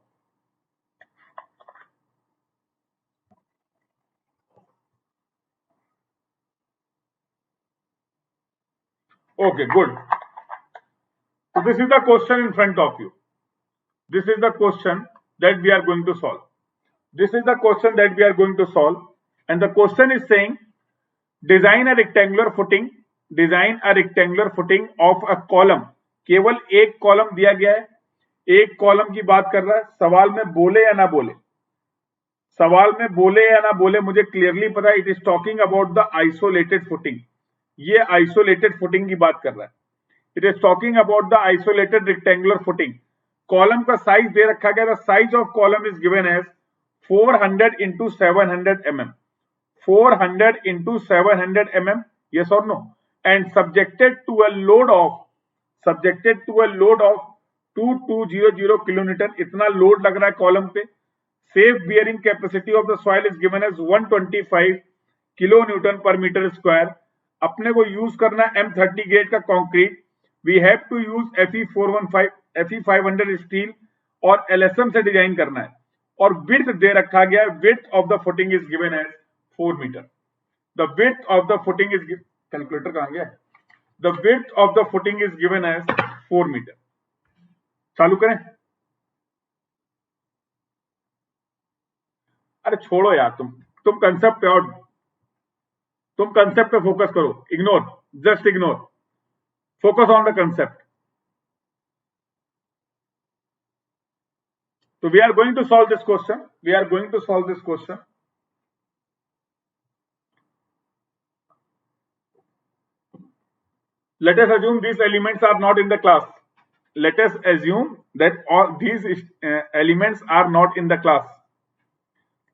Okay, good. So this is the question in front of you. This is the question that we are going to solve. This is the question that we are going to solve. And the question is saying, design a rectangular footing. Design a rectangular footing of a column. केवल एक column दिया गया है, एक column की बात कर रहा है। सवाल में बोले या ना बोले, सवाल में बोले या ना बोले मुझे क्लियरली पता है। It is talking about the isolated footing. ये आइसोलेटेड फुटिंग की बात कर रहा है। It is talking about the isolated rectangular footing. Column का साइज दे रखा गया। The size of column is given as 400 into 700 mm। 400 into 700 mm, yes or no? And subjected to a load of 2200 kilonewton। इतना load लग रहा है column पे। Safe bearing capacity of the soil is given as 125 kilo newton पर metre square. अपने को use करना M30 grade का concrete. We have to use Fe415 Fe500 steel और LSM से डिजाइन करना है। और विड्थ दे रखा गया है। Width of the footing is given as 4 metre. The width of the footing is, calculator कहां गया? The width of the footing is given as 4 metre. चालू करें? अरे छोड़ो यार, तुम कंसेप्ट पे और तुम कंसेप्ट पे फोकस करो। Ignore, just ignore, focus on the concept. So we are going to solve this question. We are going to solve this question. Let us assume these elements are not in the class. Let us assume that all these elements are not in the class.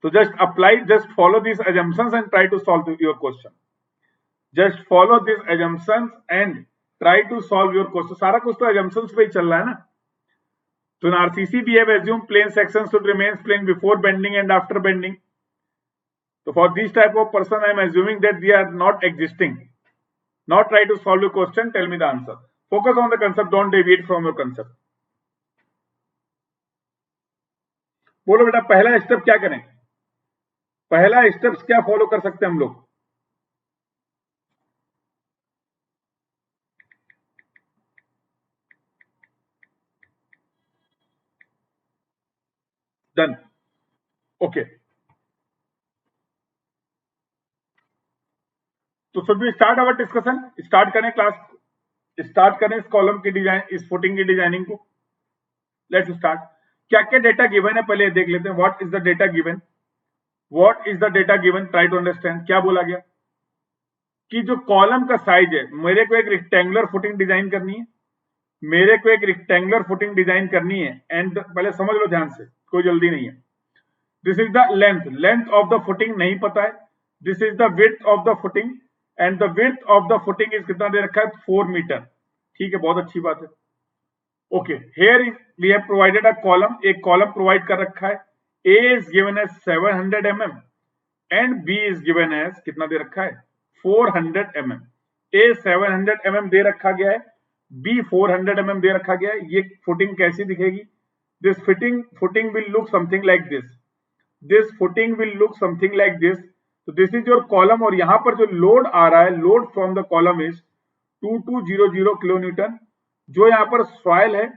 So just apply, just follow these assumptions and try to solve your question. Just follow these assumptions and try to solve your question. सारा कुछ तो assumptions पे ही चल रहा है ना। So in RCC we have assumed plane sections should remain plane before bending and after bending. So for this type of person, I am assuming that they are not existing. Now try to solve your question. Tell me the answer. Focus on the concept. Don't deviate from your concept. बोलो बेटा, पहला step क्या करें? पहला step क्या follow कर सकते हैं हम लोग? Done, okay. तो should we start our discussion? Start करें क्लास, स्टार्ट करें इस कॉलम की डिजाइन, इस फुटिंग की डिजाइनिंग को। Let's start. क्या क्या डेटा गिवन है पहले देख लेते हैं। What is the data given? What is the data given? Try to understand. क्या बोला गया कि जो कॉलम का साइज है, मेरे को एक रेक्टेंगुलर फुटिंग डिजाइन करनी है। मेरे को एक रेक्टेंगुलर फुटिंग डिजाइन करनी है। एंड पहले समझ लो ध्यान से, कोई जल्दी नहीं है। This is the length. Length of the footing नहीं पता है। This is the width of the footing and the width of the footing is कितना दे रखा है? 4 मीटर। ठीक है, बहुत अच्छी बात है। Okay, here we have provided a column, एक column provide कर रखा है. A is given as 700 mm and B is given as कितना दे रखा है 400 mm. A 700 mm दे रखा गया है, B 400 mm दे रखा गया है. ये footing कैसी दिखेगी? This footing will look something like this. This footing will look something like this. So this is your column और यहाँ पर जो load आ रहा है, load from the column is 2200 kilonewton. जो यहाँ पर soil है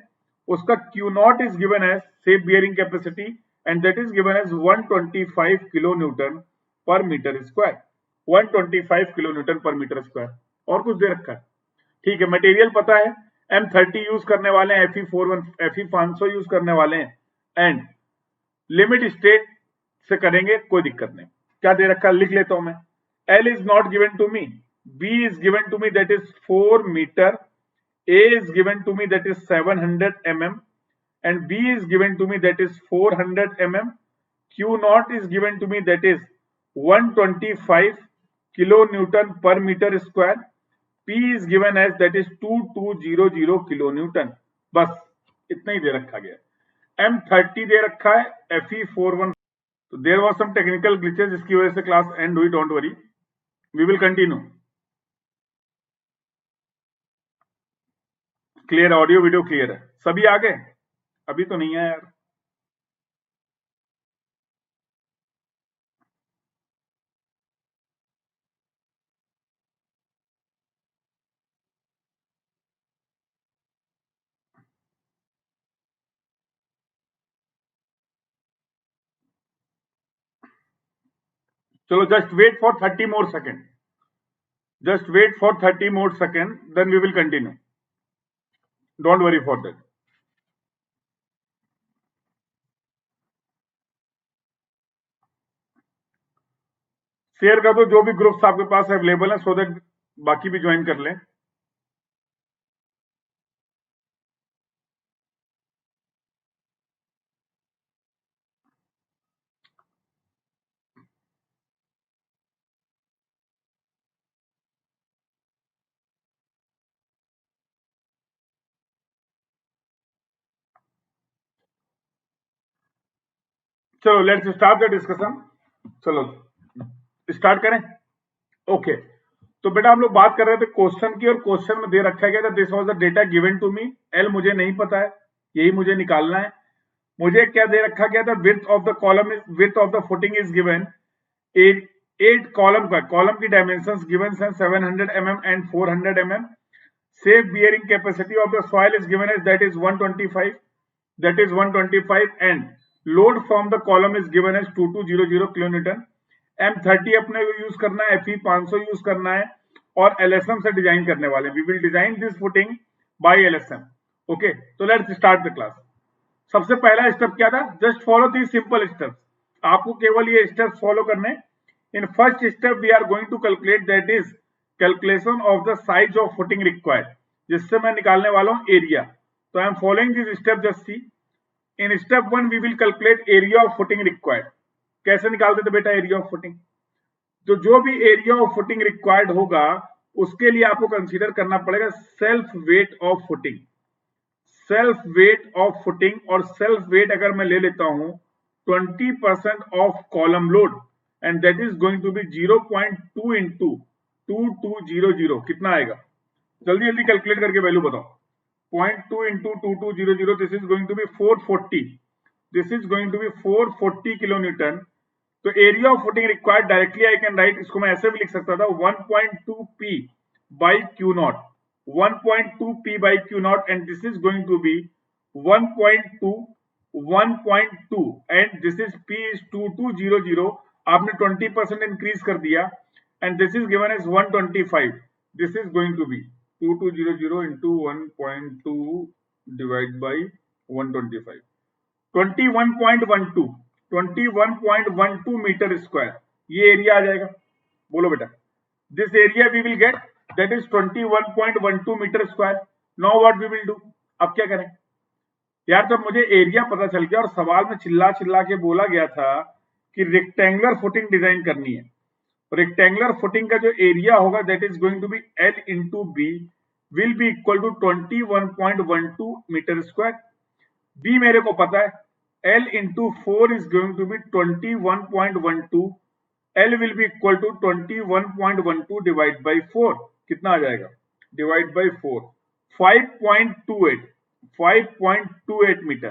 उसका Q naught is given as shape bearing capacity and that is given as 125 kilonewton per meter square. 125 kilonewton per meter square. और कुछ दे रखा है? ठीक है, मटेरियल पता है, M30 यूज करने वाले हैं, Fe 500 यूज करने वाले हैं एंड लिमिट स्टेट से करेंगे, कोई दिक्कत नहीं. क्या दे रखा है लिख लेता हूं मैं. L is not given to me, B is given to me that is 4 meter, A is given to me that is 700 mm and B is given to me that is 400 mm. Q naught is given to me that is 125 kilonewton per meter square. P is given as that is 2200 kilonewton. बस इतना ही दे रखा गया. M30 दे रखा है, Fe41. तो there was some technical glitches, इसकी वजह से क्लास एंड हुई. Don't worry, we will continue. Clear, audio video clear है, सभी आ गए? अभी तो नहीं है यार. चलो, just wait for 30 more seconds. Just wait for 30 more seconds, then we will continue. Don't worry for that. Share कर दो जो भी ग्रुप्स आपके पास अवेलेबल है, सो दैट बाकी भी ज्वाइन कर लें. चलो, लेट्स स्टार्ट द डिस्कशन. चलो स्टार्ट करें. ओके, तो बेटा हम लोग बात कर रहे थे क्वेश्चन की, और क्वेश्चन में दे रखा गया था this was the data given to me. L मुझे नहीं पता है, यही मुझे निकालना है. मुझे क्या दे रखा गया था, width of the column is, width of the footing is given. 8 column का, कॉलम की डायमेंशंस गिवन है 700 mm and 400 mm. Safe bearing capacity of the soil is given as that is 125, that is 125 and load from the column is given as 2200 kilonewton. M30 अपने को use करना है, Fe 500 use करना है और LSM से design करने वाले. We will design this footing by LSM. Okay, so let's start the class. सबसे पहला स्टेप क्या था, just follow the simple steps. आपको केवल ये स्टेप्स फॉलो करने. In first step we are going to calculate that is calculation of the size of footing required, जिससे मैं निकालने वाला हूं एरिया. तो I am following this step, just see. In step 1 we will calculate area of footing required. कैसे निकालते थे बेटा एरिया ऑफ फुटिंग? तो जो भी एरिया ऑफ फुटिंग रिक्वायर्ड होगा उसके लिए आपको कंसीडर करना पड़ेगा self weight of footing. Self weight of footing, और सेल्फ वेट अगर मैं ले लेता हूं 20% of column load and that is going to be 0.2 into 2200. कितना आएगा? जल्दी जल्दी कैलकुलेट करके वैल्यू बताओ. 0.2 into 2200, this is going to be 440. This is going to be 440 kilonewton. तो area of footing required directly I can write, इसको मैं ऐसे भी लिख सकता था 1.2 P by Q naught. 1.2 P by Q naught and this is going to be 1.2 and this is P is 2200. आपने 20% increase कर दिया and this is given as 125. This is going to be 2200 into 1.2 divided by 125. 21.12 metre square ये area आ जाएगा. बोलो बेटा, this area we will get that is 21.12 meter square. Now what we will do? अब क्या करें यार, जब मुझे एरिया पता चल गया और सवाल में चिल्ला चिल्ला के बोला गया था कि रेक्टेंगुलर फुटिंग डिजाइन करनी है. रेक्टेंगुलर फुटिंग का जो एरिया होगा that is going to be L into B, will be equal to 21.12 metre square. B मेरे को पता है, L into 4 is going to be 21.12, L will be equal to 21.12 divide by 4, कितना आ जाएगा, डिवाइड बाई 4, 5.28 मीटर।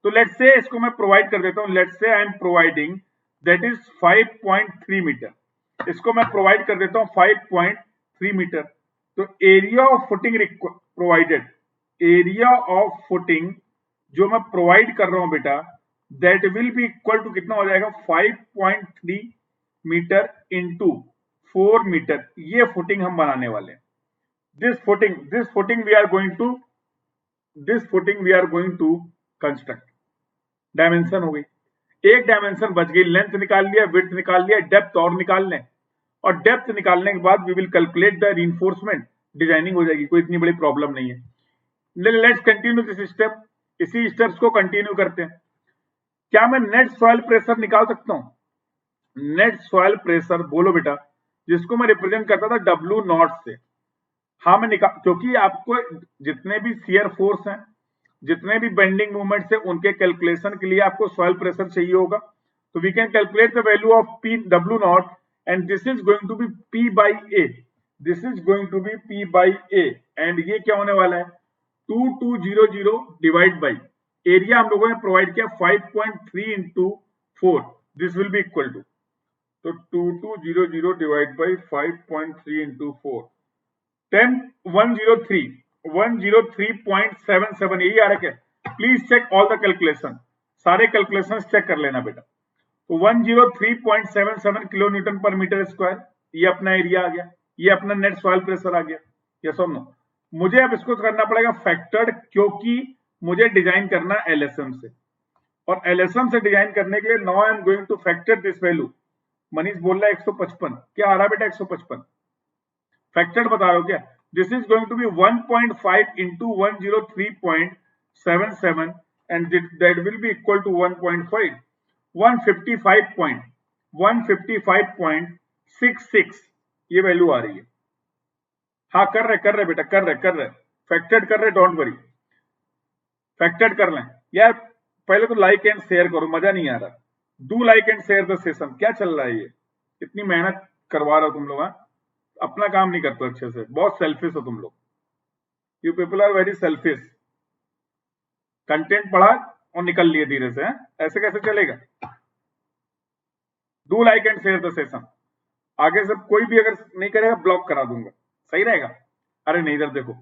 तो let's say इसको मैं प्रोवाइड कर देता हूं, let's say I am providing that is 5.3 metre, इसको मैं प्रोवाइड कर देता हूं 5.3 मीटर। तो area of footing provided, area of footing जो मैं प्रोवाइड कर रहा हूं बेटा, that will be equal to कितना हो जाएगा, 5.3 मीटर इंटू 4 मीटर। ये फुटिंग हम बनाने वाले हैं। This footing we are going to construct. Dimension हो गई, एक डायमेंशन बच गई, लेंथ निकाल लिया, विड्थ निकाल लिया, डेप्थ और निकाल लें, और डेप्थ निकालने के बाद we will calculate the reinforcement, designing हो जाएगी, कोई इतनी बड़ी प्रॉब्लम नहीं है। लेट्स कंटिन्यू दिस स्टेप, इसी स्टेप्स को कंटिन्यू करते हैं। क्या मैं नेट सॉइल प्रेशर निकाल सकता हूं? नेट सॉइल प्रेशर बोलो बेटा, जिसको मैं रिप्रेजेंट करता था W नॉट से। हाँ मैं निकाल, क्योंकि आपको जितने भी शियर फोर्स हैं, जितने भी बेंडिंग मूवमेंट्स है, उनके कैलकुलेशन के लिए आपको सॉइल प्रेशर चाहिए होगा। तो we can calculate the value of P W naught, and this is going to be P by A, this is going to be P by A, and ये क्या होने वाला है, 2200 डिवाइड बाई एरिया हम लोगों ने प्रोवाइड किया 5.3 into 4, this will be equal to, तो 2200 डिवाइड बाई 5.3 इंटू 4, 103.77, यही आ रहा है। Please check all the calculation, सारे कैलकुलेशंस चेक कर लेना बेटा। तो 103.77 किलो न्यूटन पर मीटर स्क्वायर, ये अपना एरिया आ गया, ये अपना नेट सॉइल प्रेशर आ गया। यस और नो? मुझे अब इसको करना पड़ेगा फैक्टर्ड, क्योंकि मुझे डिजाइन करना LSM से, और LSM से डिजाइन करने के लिए now I am going two factor this value. Manish बोल रहा है 155, क्या आ रहा है बेटा 155? फैक्टर्ड बता रहा हूं क्या? This is going to be 1.5 into 103.77, and that will be equal to 1.5, 155.66, ये वैल्यू आ रही है। हाँ कर रहे बेटा, कर रहे फैक्टर्ड कर रहे, डोंट वरी, फैक्टर्ड कर लें। यार पहले तो लाइक एंड शेयर करो, मजा नहीं आ रहा। Do like and share the session. क्या चल रहा है ये, इतनी मेहनत करवा रहा हो तुम लोग, अपना काम नहीं करते अच्छे से, बहुत सेल्फिश हो तुम लोग, you people are very selfish. Content पढ़ा और निकल लिए धीरे से, ऐसे कैसे चलेगा? Do like and share the session. आगे से कोई भी अगर नहीं करेगा ब्लॉक करा दूंगा, सही रहेगा? अरे नहीं, इधर देखो।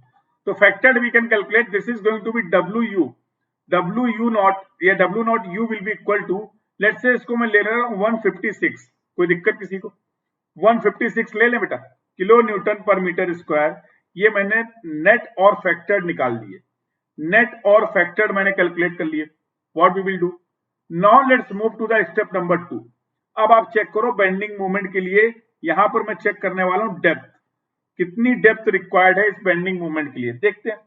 तो factored we can calculate, this is going to be W naught, या W naught U will be equal to, let's say इसको मैं ले रहा हूं 156, कोई दिक्कत किसी को? 156 ले ले बेटा, किलो न्यूटन पर मीटर स्क्वायर। ये मैंने नेट और फैक्टर्ड निकाल दिए, नेट और फैक्टर्ड मैंने कैलकुलेट कर लिए। What we will do now, let's move to the step number 2। अब आप चेक करो बेंडिंग मूवमेंट के लिए, यहां पर मैं चेक करने वाला हूं डेप्थ, कितनी डेप्थ रिक्वायर्ड है इस बेंडिंग मूवमेंट के लिए, देखते हैं।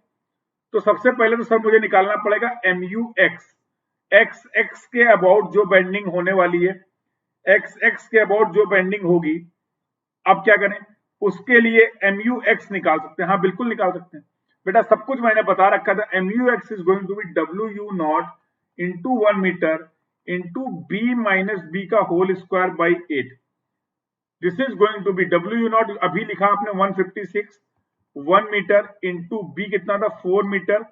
तो सबसे पहले तो सर मुझे निकालना पड़ेगा MUX, x के अबाउट जो बेंडिंग होने वाली है, x के अबाउट जो बेंडिंग होगी। अब क्या करें, उसके लिए MUX निकाल सकते हैं। हाँ बिल्कुल निकाल सकते हैं बेटा, सब कुछ मैंने बता रखा था। MUX is going to be WU naught into 1 metre into B minus B का whole square by 8। This is going to be WU naught, अभी लिखा आपने 156, 1 मीटर इंटू B कितना था 4 मीटर,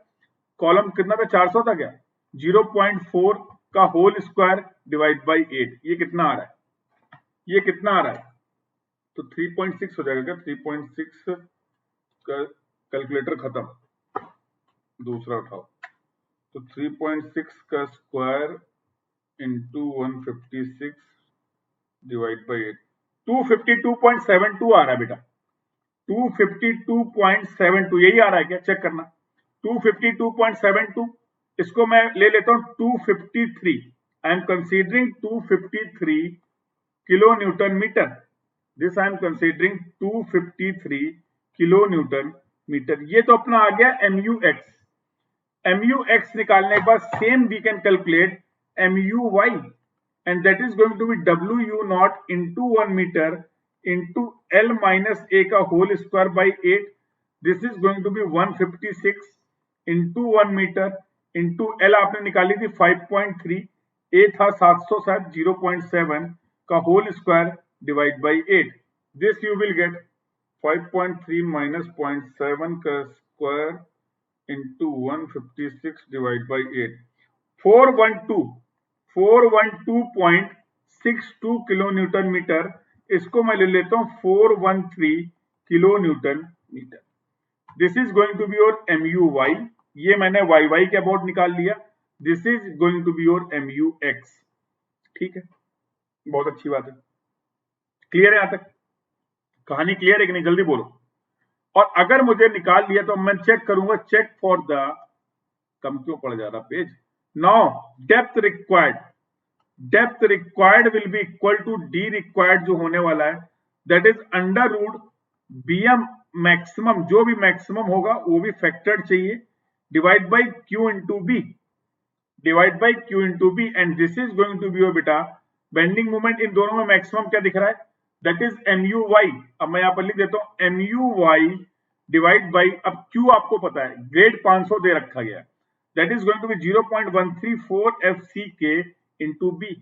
कॉलम कितना था 400 था क्या, 0.4 का होल स्क्वायर डिवाइड बाई 8। ये कितना आ रहा है, ये कितना आ रहा है? तो 3.6 हो जाएगा क्या? 3.6 का कैलकुलेटर खत्म, दूसरा उठाओ। तो 3.6 का स्क्वायर इंटू 156 डिवाइड बाई 8, 252.72 आ रहा है बेटा, 252.72, यही आ रहा है क्या? चेक करना, 252.72। इसको मैं ले लेता हूं 253, I am considering 253 kilo newton metre, this I am considering 253 kilo newton metre. ये तो अपना आ गया MUX। MUX निकालने के बाद same we can calculate MUY, and that is going to be WU naught into 1 meter into L minus A का whole square by 8। This is going to be 156 into 1 metre into L आपने निकाली थी 5.3, A था 760 0.7 का whole square divide by 8. This you will get 5.3 minus 0.7 का square into 156 divide by 8. 412.62 kilo newton metre. इसको मैं ले लेता हूं 413 kilo newton metre. This is going to be your MUY. ये मैंने YY के अबाउट निकाल लिया. This is going to be your MUX. ठीक है, बहुत अच्छी बात है. क्लियर है यहां तक? कहानी क्लियर है कि नहीं? जल्दी बोलो. और अगर मुझे निकाल लिया तो मैं चेक करूंगा, चेक फॉर द, कम क्यों पड़ जा रहा page. Now depth required will be equal to D required जो होने वाला है, that is under root BM maximum, जो भी मैक्सिमम होगा वो भी फैक्टर्ड चाहिए, divide by Q into B, and this is going to be your बेटा बेंडिंग मोमेंट. इन दोनों में मैक्सिमम क्या दिख रहा है, दैट इज MUY. अब मैं यहां पर लिख देता हूं MUY डिवाइड बाई, अब Q आपको पता है ग्रेड 500 दे रखा गया, that is going to be 0.134 FCK into B.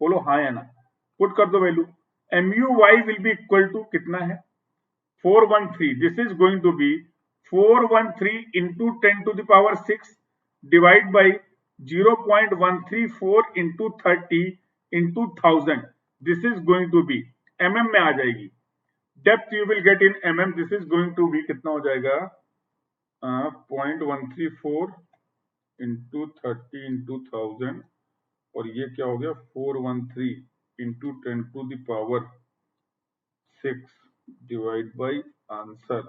बोलो हाँ या ना, पुट कर दो value. MUY will be equal to कितना है 413. This is going to be 413 into 10 to the power 6 divide by 0.134 into 30 into 1000. This is going to be mm में आ जाएगी. Depth you will get in mm. This is going to be कितना हो जाएगा 0.134 into 30 into 1000, और ये क्या हो गया 413 into 10 to the power 6 divide by answer.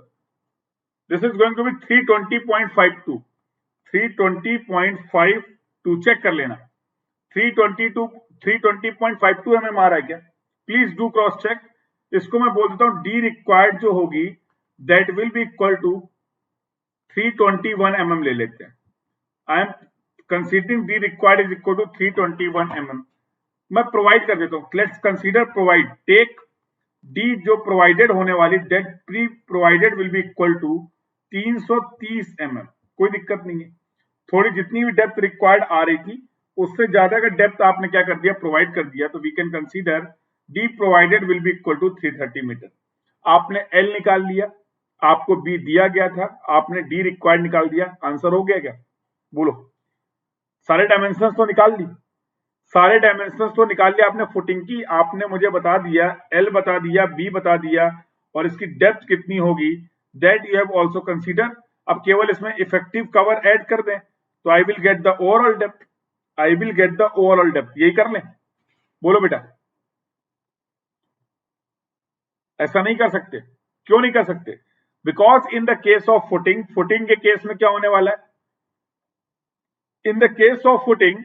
This is going to be 320.52. 320.52 check कर लेना. 320.52 mm आ रहा है क्या? Please do cross check. इसको मैं बोल देता हूं डी रिक्वायर्ड जो होगी that will be equal to 321 mm ले लेते हैं. I am considering D required is equal to 321 mm. मैं प्रोवाइड कर देता हूं. Let's consider provide. Take D जो प्रोवाइडेड होने वाली that pre provided will be equal to 330 mm. कोई दिक्कत नहीं है. थोड़ी जितनी भी डेप्थ रिक्वायर्ड आ रही थी उससे ज्यादा का डेप्थ आपने क्या कर दिया प्रोवाइड कर दिया, तो we can consider D provided will be equal to 330 metre. आपने एल निकाल लिया, आपको बी दिया गया था, आपने डी रिक्वायर्ड निकाल दिया. आंसर हो गया क्या? बोलो. सारे डायमेंशंस तो निकाल ली, सारे डायमेंशंस तो निकाल लिया आपने. फुटिंग की आपने मुझे बता दिया, एल बता दिया, बी बता दिया, और इसकी डेप्थ कितनी होगी that you have also consider. अब केवल इसमें इफेक्टिव कवर ऐड कर दें तो I will get the overall depth. यही कर लें. बोलो बेटा. ऐसा नहीं कर सकते. क्यों नहीं कर सकते? Because in the case of footing के केस में क्या होने वाला है, इन द केस ऑफ फुटिंग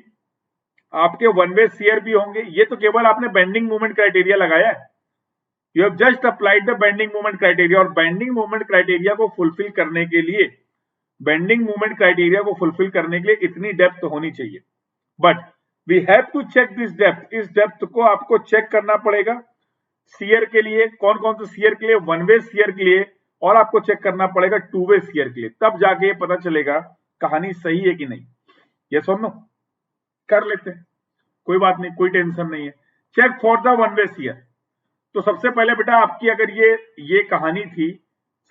आपके वन वे शियर भी होंगे. ये तो केवल आपने बेंडिंग मोमेंट क्राइटेरिया लगाया है. You have just applied the bending moment criteria, और बेंडिंग मोमेंट क्राइटेरिया को फुलफिल करने के लिए इतनी डेप्थ होनी चाहिए. But we have to check this depth. इस डेप्थ को आपको चेक करना पड़ेगा शियर के लिए. कौन कौन से शियर के लिए? वन वे शियर के लिए, और आपको चेक करना पड़ेगा टू वे शियर के लिए. तब जाके पता चलेगा कहानी सही है कि नहीं. यस और नो? कर लेते हैं, कोई बात नहीं, कोई टेंशन नहीं है. Check for the one way shear. तो सबसे पहले बेटा आपकी अगर ये कहानी थी,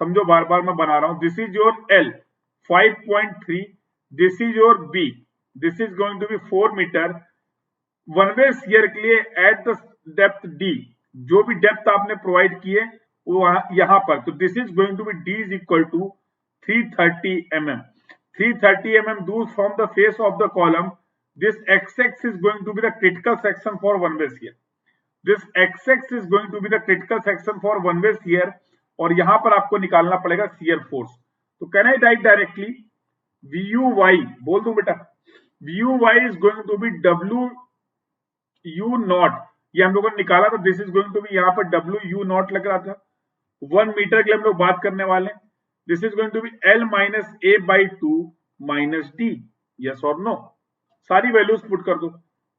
समझो बार बार मैं बना रहा हूं. This is your L 5.3, this is your B, this is going to be 4 metre. One way shear के लिए एट द डेप्थ डी, जो भी डेप्थ आपने प्रोवाइड किए वो यहां पर, तो this is going to be D is equal to 330 mm. 330 mm दूर from the face of the column. This x-axis is going to be the critical section for one way shear. This x-axis is going to be the critical section for one way shear, और यहां पर आपको निकालना पड़ेगा shear force. तो can I right directly VUY, बोल दूं बेटा, VUY is going to be WU0. ये हम लोगों ने निकाला था. This is going to be, यहां पर WU0 लग रहा था. 1 मीटर के लिए हम लोग बात करने वाले हैं. This is going to be L minus A by 2 minus D. Yes और नो? सारी वैल्यूज पुट कर दो.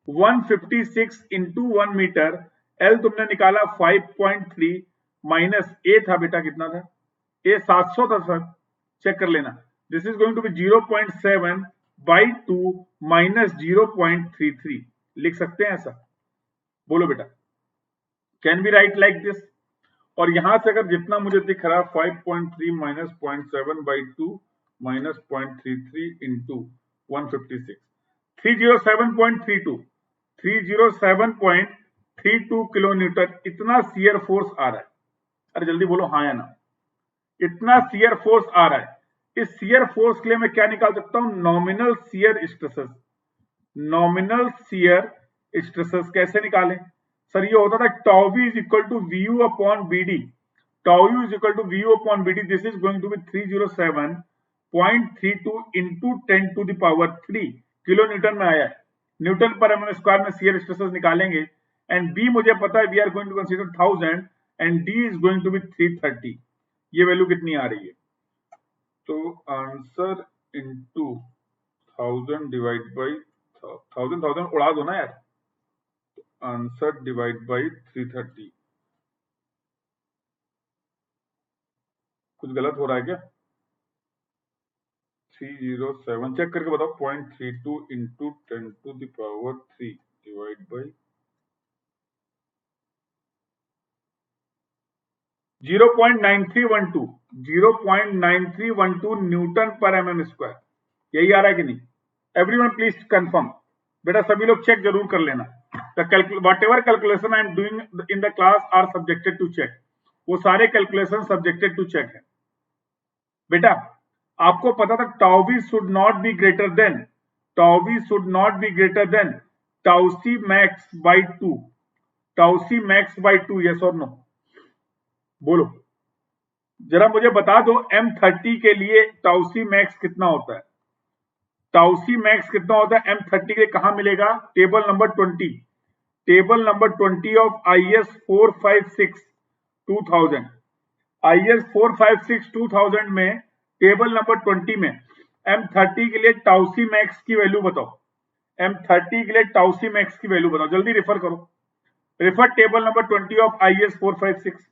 156 इंटू 1 मीटर. एल तुमने निकाला 5.3 माइनस ए था बेटा कितना था ये 700 था सर, चेक कर लेना। This is going to be 0.7 by 2 minus 0.33, लिख सकते हैं ऐसा? बोलो बेटा, can be write like this? और यहां से अगर जितना मुझे दिख रहा है 5.3 minus 0.7 by 2 minus 0.33 into 156, 307.32 307.32 kilo Newton, इतना शियर फोर्स आ रहा है। अरे जल्दी बोलो हाँ या ना, इतना शियर फोर्स आ रहा है। इस शियर फोर्स के लिए मैं क्या निकाल सकता हूं? Nominal shear stresses. Nominal shear stresses कैसे निकालें सर? ये होता था tau v is equal to V U upon B D, tau U is equal to V U upon B D. This is going to be 307.32 into 10 to the power 3 kilo newton में आया है। Newton पर mm square में shear stresses निकालेंगे, and B मुझे पता है, we are going to consider 1000 and D is going to be 330। ये वैल्यू कितनी आ रही है? तो आंसर इनटू 1000 डिवाइड बाई 1000 उड़ा दो ना यार, आंसर डिवाइड बाई 330। कुछ गलत हो रहा है क्या? 307 चेक करके बताओ। 0.32 into 10 to the power 3 divide by 0.9312, 0.9312 newton पर एमएम स्क्वायर। यही आ रहा है कि नहीं? Everyone please confirm. बेटा सभी लोग चेक जरूर कर लेना। Whatever calculation I am doing in the class are subjected to check. वो सारे कैलकुलेशन सब्जेक्टेड टू चेक है। बेटा आपको पता था tau v should not be greater then, tau v should not be greater then tau c max by 2, tau c max by 2, yes और no? बोलो जरा मुझे बता दो, M30 के लिए टाउ c मैक्स कितना होता है? टाउ c मैक्स कितना होता है M30 के लिए? कहां मिलेगा? Table number 20, table number 20 of IS 456 2000, IS 456 2000 में टेबल नंबर 20 में M30 के लिए टाउ c मैक्स की वैल्यू बताओ। M30 के लिए टाउ c मैक्स की वैल्यू बताओ, जल्दी रेफर करो। Refer table number 20 of IS 456,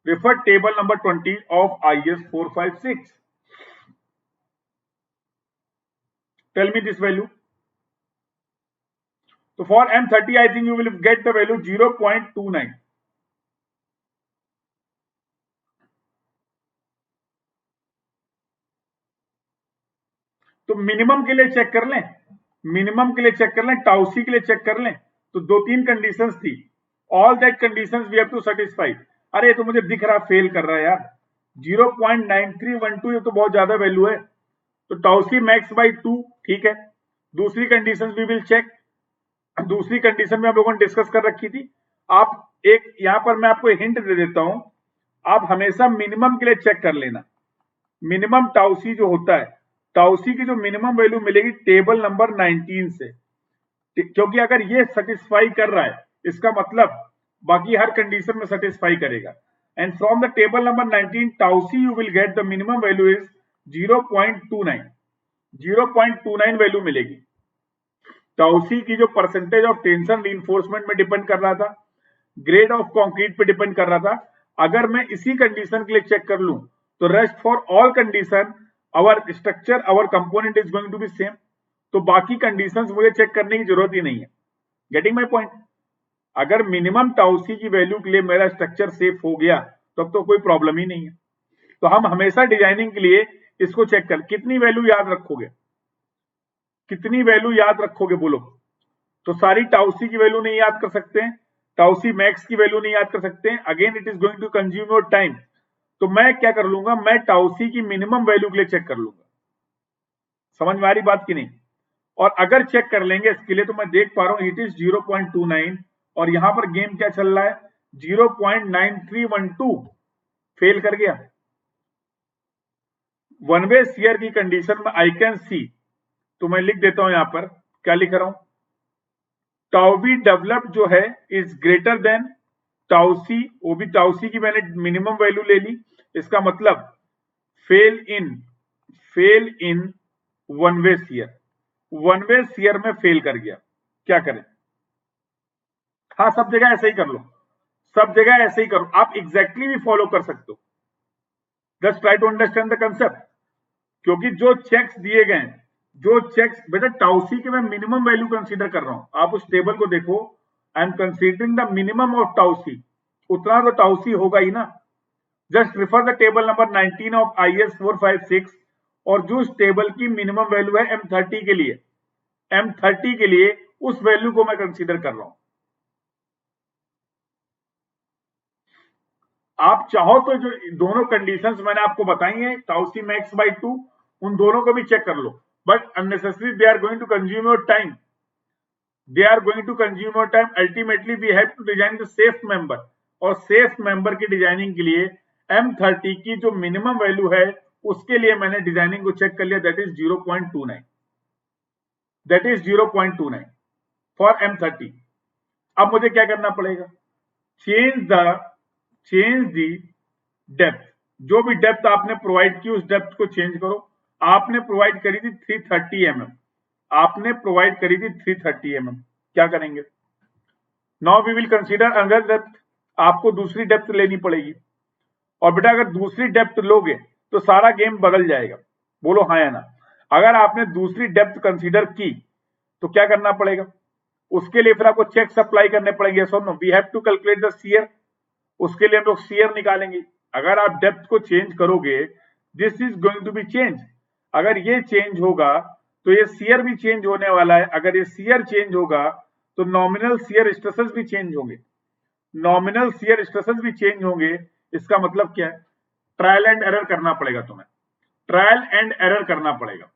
refer table number 20 of IS 456। Tell me this value. तो for M30 I think you will get the value 0.29। तो मिनिमम के लिए चेक कर लें, मिनिमम के लिए चेक कर लें, टाउ c के लिए चेक कर लें। तो दो तीन कंडीशंस थी, all that conditions we have to satisfy. अरे ये तो मुझे दिख रहा फेल कर रहा है यार, 0.9312 ये तो बहुत ज्यादा वैल्यू है। तो टाउ c मैक्स बाई 2 ठीक है। दूसरी कंडीशन वी विल चेक, दूसरी कंडीशन में आप लोगों ने डिस्कस कर रखी थी। आप एक यहां पर मैं आपको हिंट दे देता हूं, आप हमेशा मिनिमम के लिए चेक कर लेना। मिनिमम टाउ c जो होता है, टाउ c की जो मिनिमम वैल्यू मिलेगी टेबल नंबर 19 से, क्योंकि अगर ये सेटिस्फाई कर रहा है इसका मतलब बाकी हर कंडीशन में सेटिस्फाई करेगा। And from the table number 19 tau c you will get the minimum value is 0.29, 0.29 value मिलेगी। टाउ c की जो परसेंटेज ऑफ टेंशन रीइंफोर्समेंट में डिपेंड कर रहा था, ग्रेड ऑफ कंक्रीट पे डिपेंड कर रहा था। अगर मैं इसी कंडीशन के लिए चेक कर लूं तो rest for all condition our structure our component is going to be same. तो बाकी कंडीशंस मुझे चेक करने की जरूरत ही नहीं है। Getting my point? अगर मिनिमम टाउ c की वैल्यू के लिए मेरा स्ट्रक्चर सेफ हो गया तब तो कोई प्रॉब्लम ही नहीं है। तो हम हमेशा डिजाइनिंग के लिए इसको चेक कर, कितनी वैल्यू याद रखोगे, कितनी वैल्यू याद रखोगे बोलो? तो सारी टाउ c की वैल्यू नहीं याद कर सकते हैं, टाउ c मैक्स की वैल्यू नहीं याद कर सकते हैं, again it is going to consume your time. तो मैं क्या कर लूंगा, मैं टाउ c की मिनिमम वैल्यू के लिए चेक कर लूंगा। समझ में आ रही बात की नहीं? और अगर चेक कर लेंगे इसके लिए तो मैं देख पा रहा हूं इट इज 0.29 और यहां पर गेम क्या चल रहा है 0.9312, फेल कर गया। वन वे शियर की कंडीशन में आई कैन सी, तो मैं लिख देता हूं यहां पर, क्या लिख रहा हूं, टाउ v डेवलप जो है is greater then tau c, वो भी टाउ c की मैंने मिनिमम वैल्यू ले ली। इसका मतलब fail in one way shear, one way shear में फेल कर गया। क्या करें? हाँ सब जगह ऐसे ही कर लो, सब जगह ऐसे ही करो, आप एग्जैक्टली भी फॉलो कर सकते हो। Just try to understand the concept, क्योंकि जो चेक्स दिए गए हैं, जो चेक्स बेटा टाउसी के मैं मिनिमम वैल्यू कंसीडर कर रहा हूं। आप उस टेबल को देखो, आई am considering the minimum of टाउसी, उतना तो टाउसी होगा ही ना। Just refer the table number 19 of IS 456 और जो उस टेबल की मिनिमम वैल्यू है M30 के लिए, M30 के लिए उस वैल्यू को मैं कंसीडर कर रहा हूं। आप चाहो तो जो दोनों कंडीशंस मैंने आपको बताई हैं टाउसी मैक्स बाय 2, उन दोनों को भी चेक कर लो, but unnecessary they are going to consume your time, they are going to consume your time. Ultimately we have to design the safe member, और सेफ मेंबर की डिजाइनिंग के लिए M30 की जो मिनिमम वैल्यू है उसके लिए मैंने डिजाइनिंग को चेक कर लिया, that is 0.29, that is 0.29 for M30। अब मुझे क्या करना पड़ेगा, चेंज दी डेप्थ, जो भी डेप्थ आपने प्रोवाइड की उस डेप्थ को चेंज करो। आपने प्रोवाइड करी थी 330 mm, आपने प्रोवाइड करी थी 330 mm, क्या करेंगे, now we will consider another depth, आपको दूसरी डेप्थ लेनी पड़ेगी। और बेटा अगर दूसरी डेप्थ लोगे तो सारा गेम बदल जाएगा, बोलो हाँ या ना। अगर आपने दूसरी डेप्थ कंसीडर की तो क्या करना पड़ेगा, उसके लिए फिर आपको चेक अप्लाई करने पड़ेंगे। So no we have to calculate the shear, उसके लिए हम लोग शियर निकालेंगे। अगर आप डेप्थ को चेंज करोगे, this is going to be change, अगर ये चेंज होगा तो ये शियर भी चेंज होने वाला है। अगर ये शियर चेंज होगा तो नॉमिनल शियर स्ट्रेसेस भी चेंज होंगे, नॉमिनल शियर स्ट्रेसेस भी चेंज होंगे। इसका मतलब क्या है, ट्रायल एंड एरर करना पड़ेगा तुम्हें, ट्रायल एंड एरर करना पड़ेगा।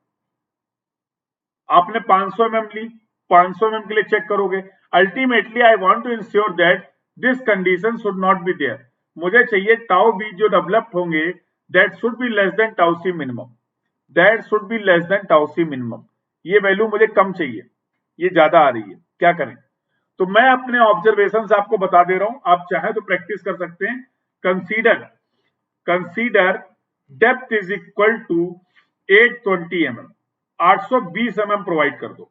आपने 500 mm ली, 500 mm के लिए चेक करोगे। Ultimately I want to ensure that this condition should not be there, मुझे चाहिए टाउ बी जो डेवलप होंगे that should be less than tau C minimum, that should be less than tau C minimum. ये value मुझे कम चाहिए, ये ज्यादा आ रही है, क्या करें। तो मैं अपने ऑब्जर्वेशन आपको बता दे रहा हूं, आप चाहे तो प्रैक्टिस कर सकते हैं। Consider depth is equal to 820 mm, 820 mm provide कर दो।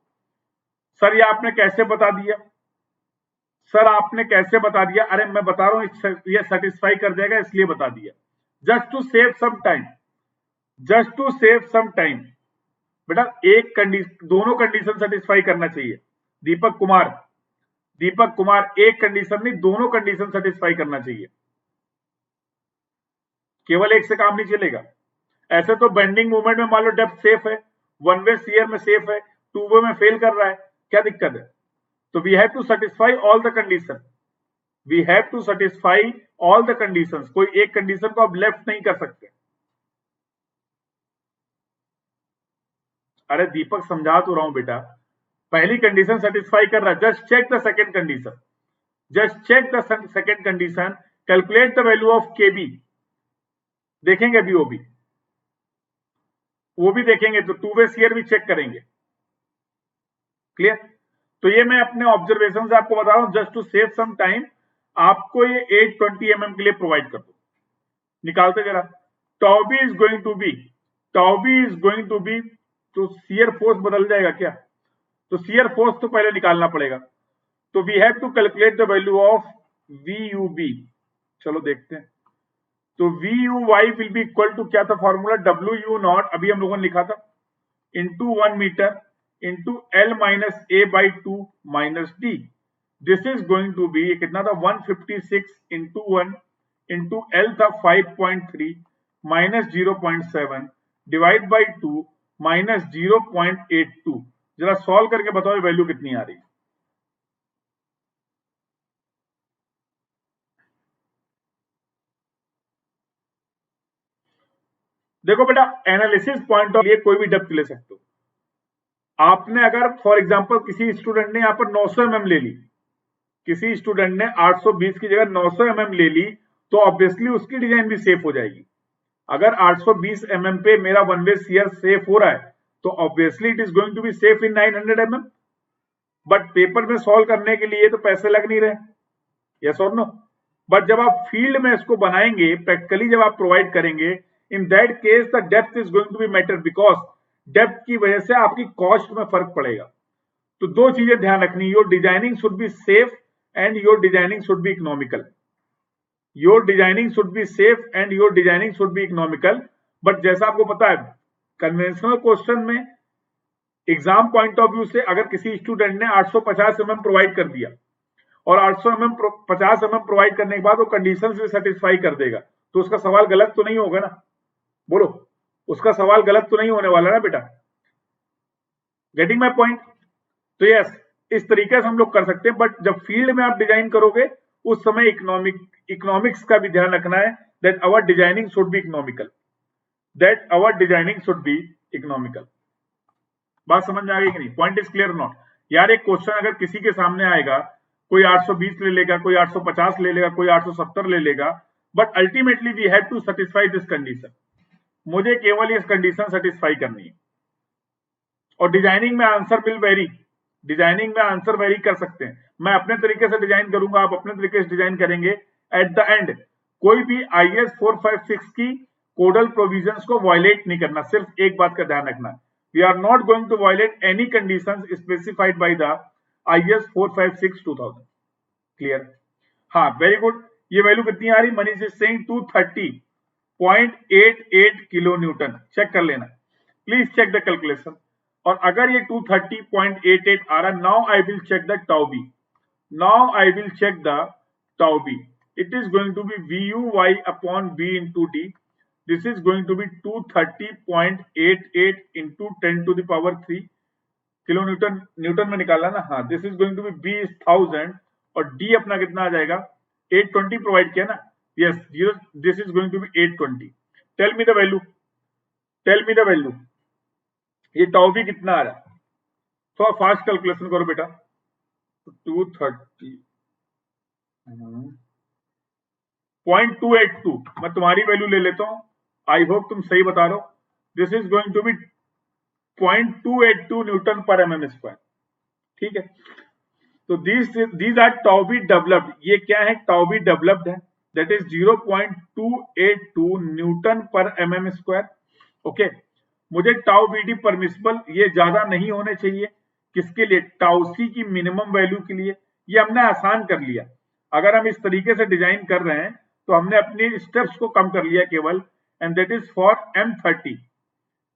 सर ये आपने कैसे बता दिया, सर आपने कैसे बता दिया, अरे मैं बता रहा हूं ये सेटिस्फाई कर जाएगा इसलिए बता दिया, just to save some time, just to save some time. बेटा एक कंडीशन, दोनों कंडीशन सेटिस्फाई करना चाहिए। दीपक कुमार एक कंडीशन नहीं, दोनों कंडीशन सेटिस्फाई करना चाहिए, केवल एक से काम नहीं चलेगा। ऐसे तो बेंडिंग मूवमेंट में मान लो डेप्थ सेफ है, वन वे शियर में सेफ है, टू वे में फेल कर रहा है, क्या दिक्कत है। तो we have to satisfy all the condition, we have to satisfy all the conditions, कोई एक कंडीशन को आप लेफ्ट नहीं कर सकते। अरे दीपक समझा तो रहा हूं बेटा, पहली कंडीशन सेटिस्फाई कर रहा है, just check the second condition, just check the second condition, calculate the value of KB, देखेंगे अभी वो भी देखेंगे, तो टू वे शियर भी चेक करेंगे, क्लियर। तो ये मैं अपने ऑब्जर्वेशन से आपको बता रहा हूं, just to save some time आपको ये 820 mm के लिए प्रोवाइड कर दो। निकालते जरा, tau b is going to be, tau b is going to be, तो शियर फोर्स बदल जाएगा क्या, तो शियर फोर्स तो पहले निकालना पड़ेगा। तो we have to calculate the value of VUB, चलो देखते हैं। तो VUY will be equal to, क्या था फॉर्मूला, WU0, अभी हम लोगों ने लिखा था, into 1 metre into L minus A by 2 minus D। This is going to be, कितना था, 156 इंटू 1 इंटू L था 5.3 माइनस 0.7 डिवाइड बाई 2 माइनस 0.82। जरा सॉल्व करके बताओ वैल्यू कितनी आ रही है। देखो बेटा एनालिसिस पॉइंट ऑफ लिए कोई भी डेप्थ ले सकते हो। आपने अगर फॉर एग्जांपल किसी स्टूडेंट ने यहां पर 900 mm ले ली, किसी स्टूडेंट ने 820 की जगह 900 mm ले ली, तो ऑब्वियसली उसकी डिजाइन भी सेफ हो जाएगी। अगर 820 mm पे मेरा वन वे शियर सेफ हो रहा है तो obviously it is going to be safe in 900 mm। But paper में सॉल्व करने के लिए तो पैसे लग नहीं रहे, यस और नो। बट जब आप फील्ड में इसको बनाएंगे, प्रैक्टिकली जब आप प्रोवाइड करेंगे, in that case the depth is going to be matter, because depth की वजह से आपकी कॉस्ट में फर्क पड़ेगा। तो दो चीजें ध्यान रखनी, your designing should be safe and your designing should be economical. Your designing should be safe and your designing should be economical. But जैसा आपको पता है कन्वेंशनल क्वेश्चन में एग्जाम पॉइंट ऑफ व्यू से अगर किसी स्टूडेंट ने 850 mm प्रोवाइड कर दिया और 800 mm 50 mm प्रोवाइड करने के बाद वो कंडीशन से सेटिस्फाई कर देगा तो उसका सवाल गलत तो नहीं होगा ना, बोलो उसका सवाल गलत तो नहीं होने वाला ना बेटा। Getting my point? तो यस, इस तरीके से हम लोग कर सकते हैं। बट जब फील्ड में आप डिजाइन करोगे उस समय इकोनॉमिक्स का भी ध्यान रखना है, that our designing should be economical, that our designing should be economical. बात समझ में आ गई कि नहीं? Point is clear not? यार एक क्वेश्चन अगर किसी के सामने आएगा, कोई 820 ले लेगा, कोई 850 ले लेगा, कोई 870 ले लेगा, but ultimately we have to satisfy this condition. मुझे केवल इस कंडीशन सेटिस्फाई करनी है। और डिजाइनिंग में आंसर विल वेरी, डिजाइनिंग में आंसर वेरी कर सकते हैं। मैं अपने तरीके से डिजाइन करूंगा, आप अपने तरीके से डिजाइन करेंगे। एट द एंड कोई भी IS 456 की कोडल प्रोविजंस को वायलेट नहीं करना। सिर्फ एक बात का ध्यान रखना, we are not going to violate any conditions specified by the IS 456 2000। Clear? हाँ, वेरी गुड। ये वैल्यू कितनी आ रही? Manish is saying 230.88 kilo newton. Check कर लेना, प्लीज चेक द कैलकुलेशन। और अगर ये 230.88 आ रहा, now I will check the tau B, now I will check the tau B. It is going to be VUY upon B into D। This is going to be 230.88 into 10 to the power 3 kilo newton. Newton में निकाला ना? हाँ। This is going to be B is 1000 और D अपना कितना आ जाएगा? 820 provide किया ना? Yes, this is going to be 820। Tell me the value, tell me the value. ये टाउ बी कितना आ रहा है? थोड़ा फास्ट कैलकुलेशन करो बेटा। 230.282 मैं तुम्हारी वैल्यू ले लेता हूं, आई होप तुम सही बता रहे हो। This is going to be 0.282 newton per mm square. ठीक है, तो these are tau B developed. ये क्या है? टाउ बी डेवलप्ड है, that is 0.282 newton per mm square. Okay, मुझे टाउ BD परमिसिबल ये ज्यादा नहीं होने चाहिए। किसके लिए? टाउ C की मिनिमम वैल्यू के लिए। ये हमने आसान कर लिया। अगर हम इस तरीके से डिजाइन कर रहे हैं तो हमने अपने स्टेप्स को कम कर लिया केवल, and that is for M30।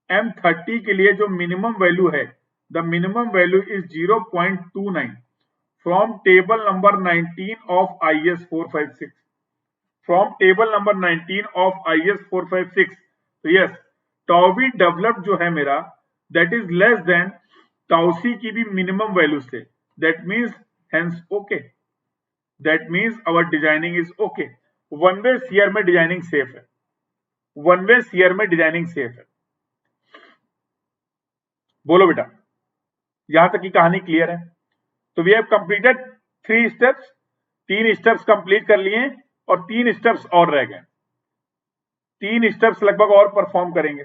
M30 के लिए जो मिनिमम वैल्यू है, the minimum value is 0.29 from table number 19 of IS 456, from table number 19 of IS 456। तो यस, टाउ बी डेवलप्ड जो है मेरा, that is less than tau C की भी मिनिमम वैल्यू से। That means hence okay, that means our designing is okay. One way shear में designing safe है, one way shear में डिजाइनिंग सेफ है। बोलो बेटा, यहां तक की कहानी क्लियर है? तो we have completed 3 steps, 3 steps complete कर लिए और 3 स्टेप्स और रह गए। 3 स्टेप्स लगभग और परफॉर्म करेंगे।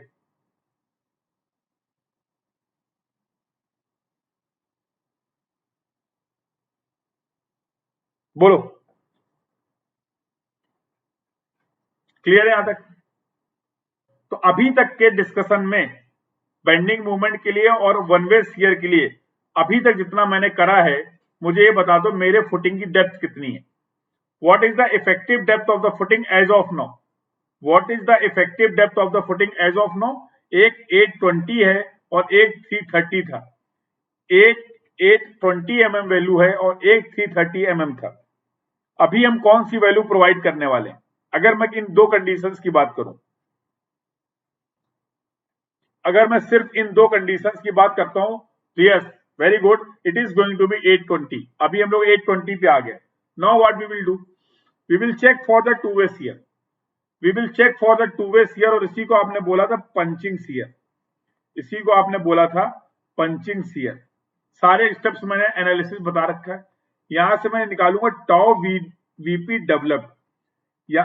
बोलो, क्लियर है यहां तक? तो अभी तक के डिस्कशन में बेंडिंग मूवमेंट के लिए और वन वे शियर के लिए अभी तक जितना मैंने करा है, मुझे ये बता दो मेरे फुटिंग की डेप्थ कितनी है? What is the effective depth of the footing as of now? What is the effective depth of the footing as of now? एक 820 है और एक 330 था। एक 820 mm वैल्यू है और एक 330 mm था। अभी हम कौन सी वैल्यू प्रोवाइड करने वाले हैं? अगर मैं इन दो कंडीशंस की बात करूं, अगर मैं सिर्फ इन दो कंडीशंस की बात करता हूं, तो yes, very good, it is going to be 820। अभी हम लोग 820 पे आ गए। Now what we will do, we will check for the two way shear, we will check for the two way shear. और इसी को आपने बोला था पंचिंग शियर, इसी को आपने बोला था पंचिंग शियर। सारे स्टेप्स मैंने एनालिसिस बता रखा है। यहां से मैं निकालूंगा टाउ VP डेवलप, या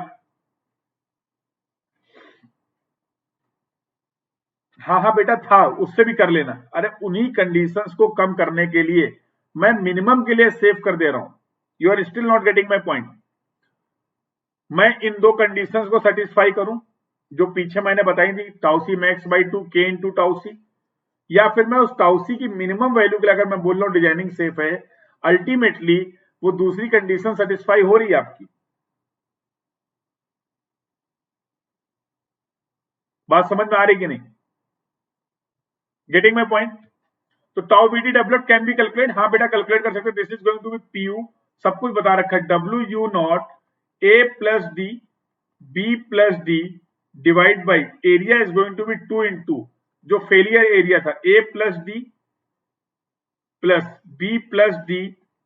हाँ बेटा था, उससे भी कर लेना। अरे उन्हीं कंडीशंस को कम करने के लिए मैं मिनिमम के लिए सेव कर दे रहा हूं। You are still not getting my point. मैं इन दो कंडीशंस को सेटिस्फाई करूं जो पीछे मैंने बताई थी, tau C max by 2 K into tau C, या फिर मैं उस टाउ C की मिनिमम वैल्यू के लिए अगर मैं बोल रहा हूं डिजाइनिंग सेफ है, अल्टीमेटली वो दूसरी कंडीशन सेटिस्फाई हो रही है आपकी। बात समझ में आ रही कि नहीं? Getting my point? तो tau VD developed can be calculate, हाँ बेटा कैलकुलेट कर सकते। This is going to be PU, सब कुछ बता रखा है, W U not A plus D B plus D divide by area is going to be 2 into जो फेलियर एरिया था A plus D plus B plus D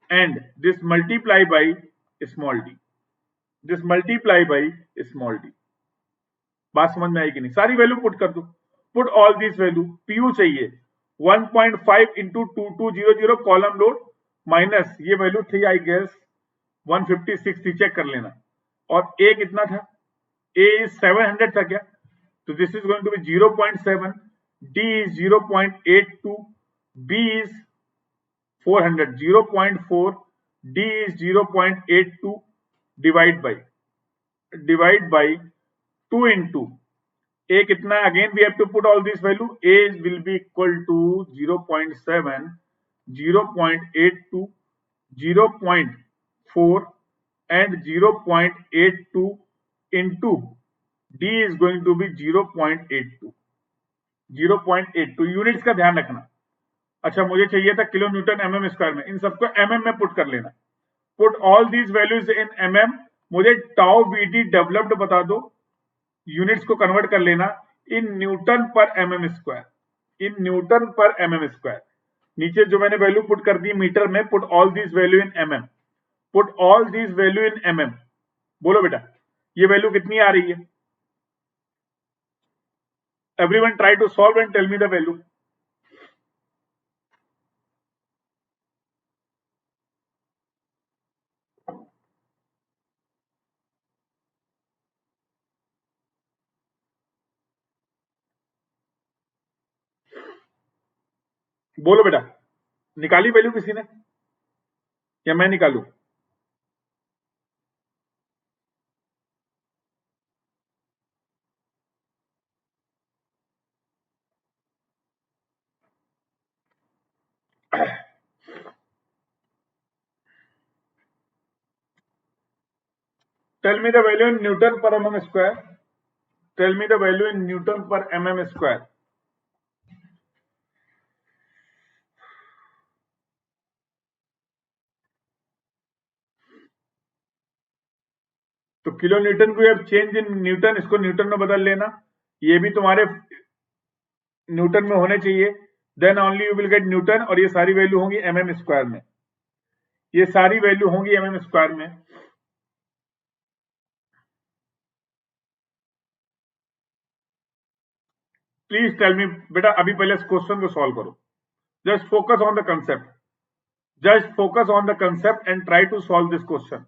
and this multiply by small D, this multiply by small D. बात समझ में आई कि नहीं? सारी value put कर दो, put all this value. P U चाहिए 1.5 into 2200 कॉलम लोड माइनस ये वैल्यू थी आई गेस 156 थी, चेक कर लेना। और ए कितना था? ए 700 था क्या? तो this is going to be 0.7, D is 0.82, B is 400 0.4, D is 0.82 divide by 2 into a कितना? Again we have to put all this value. a will be equal to 0.7, 0.82, 0.4 and 0.82 into d is going to be 0.82, 0.82 units का ध्यान रखना। अच्छा मुझे चाहिए था kilo Newton mm square में, इन सबको mm में पुट कर लेना। Put all these values in mm। मुझे टाउ वीडी डेवलप्ड बता दो, यूनिट्स को कन्वर्ट कर लेना in newton per mm square, in newton per mm square. नीचे जो मैंने वैल्यू पुट कर दी मीटर में, put all this value in mm, put all this value in mm। बोलो बेटा ये वैल्यू कितनी आ रही है? Everyone try to solve and tell me the value. बोलो बेटा, निकाली वैल्यू किसी ने या मैं निकालू? Tell me the value in newton per mm square, tell me the value in newton per mm square. तो किलो न्यूटन को अब चेंज इन न्यूटन, इसको न्यूटन में बदल लेना, ये भी तुम्हारे न्यूटन में होने चाहिए, then only you will get newton. और ये सारी वैल्यू होंगी mm स्क्वायर में, ये सारी वैल्यू होंगी mm स्क्वायर में। प्लीज टेल मी बेटा, अभी पहले इस क्वेश्चन को सॉल्व करो, just focus on the concept, just focus on the concept and try to solve this question,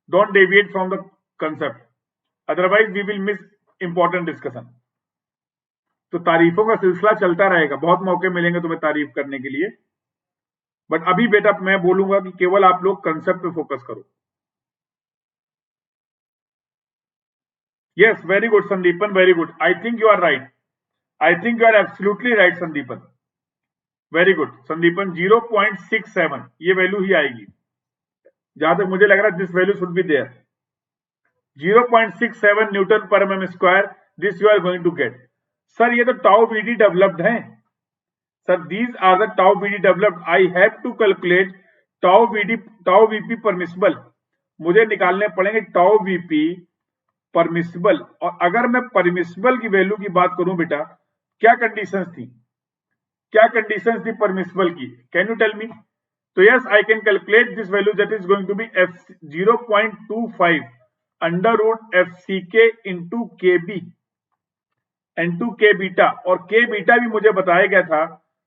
don't deviate from the concept, otherwise we will miss important discussion। तो तारीफों का सिलसिला चलता रहेगा, बहुत मौके मिलेंगे तुम्हें तारीफ करने के लिए, बट अभी बेटा मैं बोलूंगा कि केवल आप लोग कंसेप्ट पे फोकस करो। Yes very good Sandipan, very good, I think you are right, I think you are absolutely right Sandipan, very good Sandipan. 0.67 ये वैल्यू ही आएगी, जहां तक मुझे लग रहा है this value should be there, 0.67 newton per mm square, this you are going to get. Sir ये तो टाउ वीडी डेवलप्ड है sir, these are the tau VD developed, I have to calculate tau V P permissible, मुझे निकालने पड़ेंगे tau V P permissible. और अगर मैं permissible की वैल्यू की बात करूं बेटा, क्या कंडीशंस थी, क्या कंडीशंस थी परमिसिबल की, कैन यू टेल मी? तो yes I can calculate this value, that is going to be 0.25 under root FCK into KB into K beta, और K बीटा भी मुझे बताया गया था,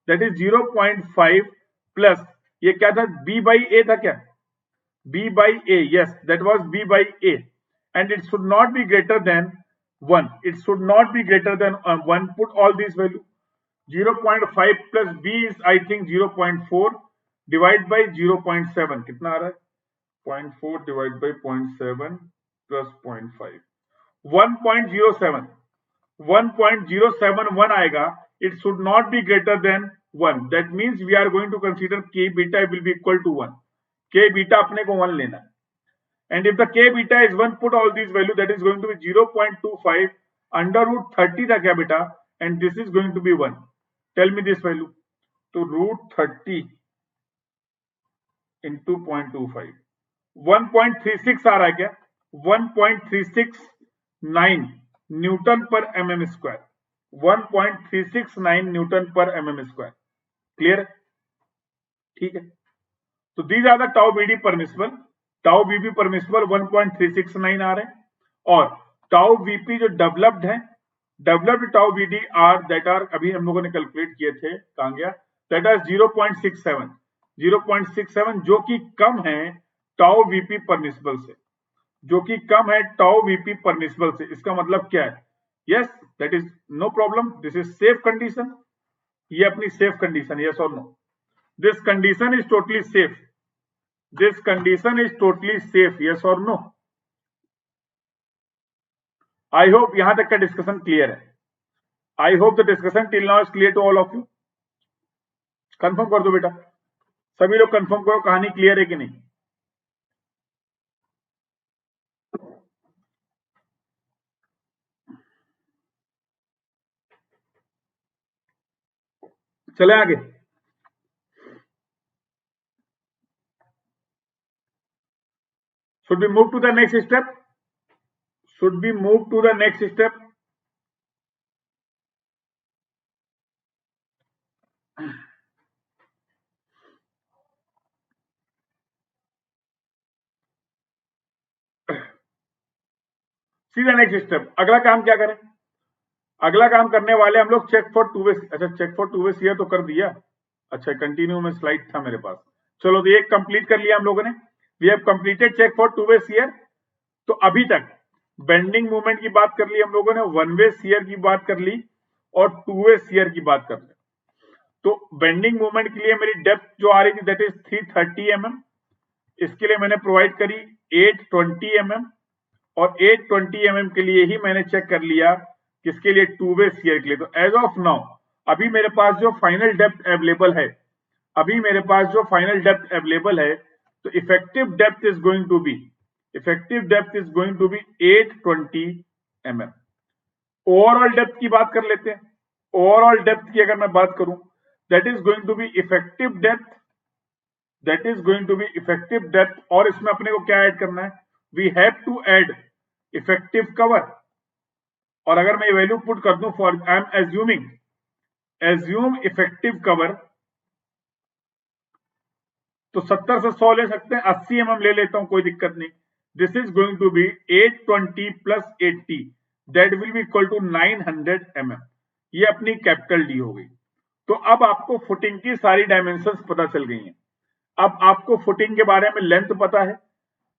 दैट इज 0.5 प्लस ये क्या था, B बाई A था क्या, B by A, yes that was B by A, and it should not be greater than 1, it should not be greater than 1, put all these value, 0.5 plus B is I think 0.4 divide by 0.7 कितना आ रहा है, 0.4 divide by 0.7 plus 0.5, 1.07, 1.071 आएगा, it should not be greater than 1, that means we are going to consider K beta will be equal to 1, K beta अपने को 1 लेना, and if the K beta is 1, put all these value, that is going to be 0.25 under root 30 था क्या बेटा, and this is going to be 1. Tell me this value. तो root 30 into 0.25 1.36 आ रहा है क्या, 1.369 newton per mm square, 1.369 newton per mm square. Clear? ठीक है. तो these are the tau B D permissible, tau V P permissible 1.369 आ रहे हैं, और टाउ वीपी जो डेवलप्ड है, developed tau B D are that are, अभी हम लोगों ने कैलकुलेट किए थे, कहां गया, दैट आर 0.67 जो कि कम है टाउ वीपी परमिसिबल से, जो कि कम है टाउ वीपी परमिसिबल से. इसका मतलब क्या है, yes that is no problem, this is safe condition. ये अपनी सेफ कंडीशन, यस और no, this condition is totally safe, this condition is totally safe, yes और नो. आई होप यहां तक का डिस्कशन क्लियर है. I hope the discussion till now is clear to all of you. Confirm कर दो बेटा, सभी लोग कंफर्म करो कहानी क्लियर है कि नहीं. चले आगे. should we move to the next step, should we move to the next step. सीधा नेक्स्ट स्टेप. अगला काम क्या करें, अगला काम करने वाले हम लोग चेक फॉर टू वे. अच्छा, check for two way shear तो कर दिया. अच्छा, कंटिन्यू में स्लाइड था मेरे पास. चलो, तो ये कंप्लीट कर लिया हम लोगों ने. We have completed check for two way shear. तो अभी तक बेंडिंग मूवमेंट की बात कर ली हम लोगों ने, वन वे सीयर की बात कर ली, और टू वे सीयर की बात कर ली. तो बेंडिंग मूवमेंट के लिए मेरी डेप्थ जो आ रही थी दैट इज 330 mm. इसके लिए मैंने प्रोवाइड करी 820 mm, और 820 mm के लिए ही मैंने चेक कर लिया किसके लिए, टू वे सीयर के लिए. तो एज ऑफ नाउ अभी मेरे पास जो फाइनल डेप्थ अवेलेबल है, अभी मेरे पास जो फाइनल डेप्थ अवेलेबल है, तो effective depth is going to be, effective depth is going to be 820 mm. Overall depth की बात कर लेते हैं. ओवरऑल डेप्थ की अगर मैं बात करूं, that is going to be effective depth, that is going to be effective depth. और इसमें अपने को क्या ऐड करना है, we have to add effective cover. और अगर मैं वैल्यू पुट कर दूं, for I am assuming, assume effective cover, तो 70 से 100 ले सकते हैं, 80 mm ले लेता हूं, कोई दिक्कत नहीं. This is going to be 820 plus 80, that will be equal to 900 mm. ये अपनी कैपिटल डी हो गई. तो अब आपको फुटिंग की सारी डायमेंशंस पता चल गई हैं. अब आपको फुटिंग के बारे में लेंथ पता है.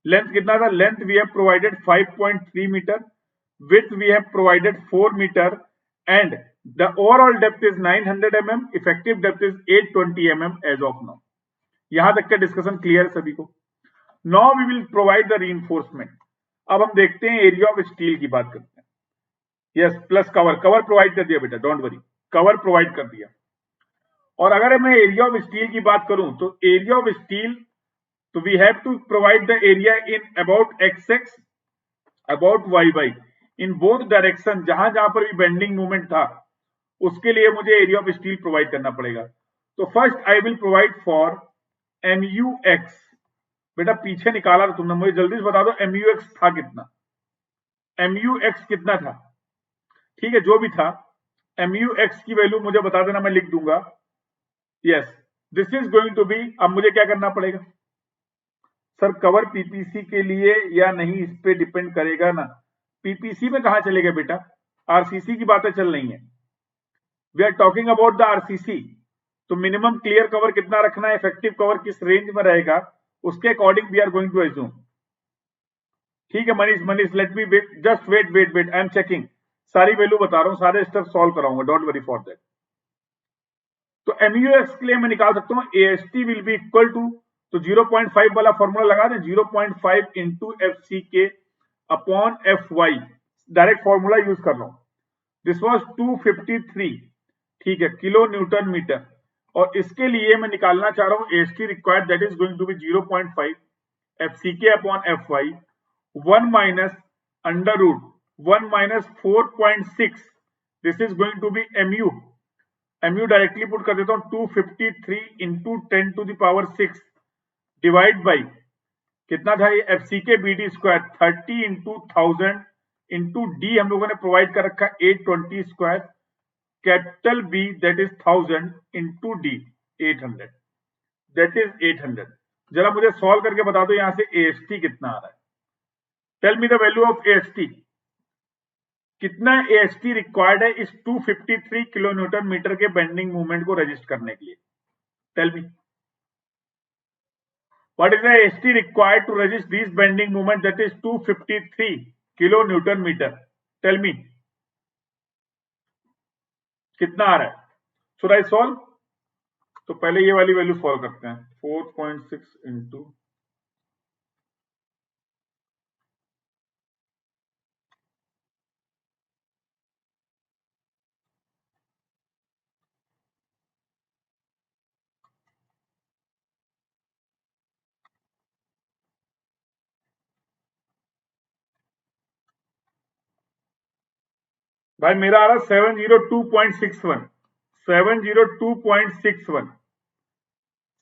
लेंथ कितना था, length we have provided 5.3 metre, width we have provided 4 meter, and the overall depth is 900 mm, effective depth is 820 mm as of now. यहां तक का डिस्कशन क्लियर है सभी को. Now we will provide the reinforcement. अब हम देखते हैं एरिया ऑफ स्टील की बात करते हैं. Yes, plus cover, cover provide कर दिया बेटा, डोंट वरी, कवर प्रोवाइड कर दिया. और अगर मैं एरिया ऑफ स्टील की बात करूं, तो एरिया ऑफ स्टील, तो we have to provide the area in about X, about Y, in both direction. जहां जहां पर भी बेंडिंग मूवमेंट था, उसके लिए मुझे एरिया ऑफ स्टील प्रोवाइड करना पड़ेगा. तो first I will provide for MUX. बेटा पीछे निकाला था तुमने, मुझे जल्दी से बता दो MUX था कितना, MUX कितना था. ठीक है, जो भी था MUX की वैल्यू मुझे बता देना, मैं लिख दूंगा. Yes, this is going to be, अब मुझे क्या करना पड़ेगा सर, कवर पीपीसी के लिए या नहीं, इस पे डिपेंड करेगा ना. पीपीसी में कहां चलेगा बेटा, आरसीसी की बातें चल रही हैं. We are talking about the RCC. तो मिनिमम क्लियर कवर कितना रखना है, इफेक्टिव कवर किस रेंज में रहेगा, उसके according we are going to assume. ठीक है Manish, let me wait, just wait, I am checking. सारी वैल्यू बता रहा हूं, सारे स्टेप सॉल्व कराऊंगा, डोंट वरी फॉर दैट. तो MUX के लिए मैं निकाल सकता हूं AST will be equal to, तो 0.5 वाला फॉर्मूला लगा दें, 0.5 into FCK upon FY, direct formula use कर रहा हूं. दिस वाज 253, ठीक है, किलो न्यूटन मीटर. और इसके लिए मैं निकालना चाह रहा हूं AST required, that is going to be 0.5 FCK upon FY, 1 minus under root 1 minus 4.6, this is going to be mu. mu directly put कर देता हूं 253 into 10 to the power 6 divide by कितना था ये F C K B D square 30 into 1000 into D हम लोगों ने provide कर रखा 820 square capital B that is 1000 into D 800 that is 800। जरा मुझे सॉल्व करके बता दो यहां से एएसटी कितना आ रहा है। Tell me the value of AST. कितना एएसटी रिक्वायर्ड है इस 253 किलो न्यूटन मीटर के बेंडिंग मूवमेंट को रजिस्ट करने के लिए। Tell me what is the AST required to resist this bending moment, that is 253 kilo Newton meter. Tell me कितना आ रहा है। Should I solve? तो पहले ये वाली वैल्यू सॉल्व करते हैं 4.6 इंटू भाई मेरा आ रहा 702.61 702.61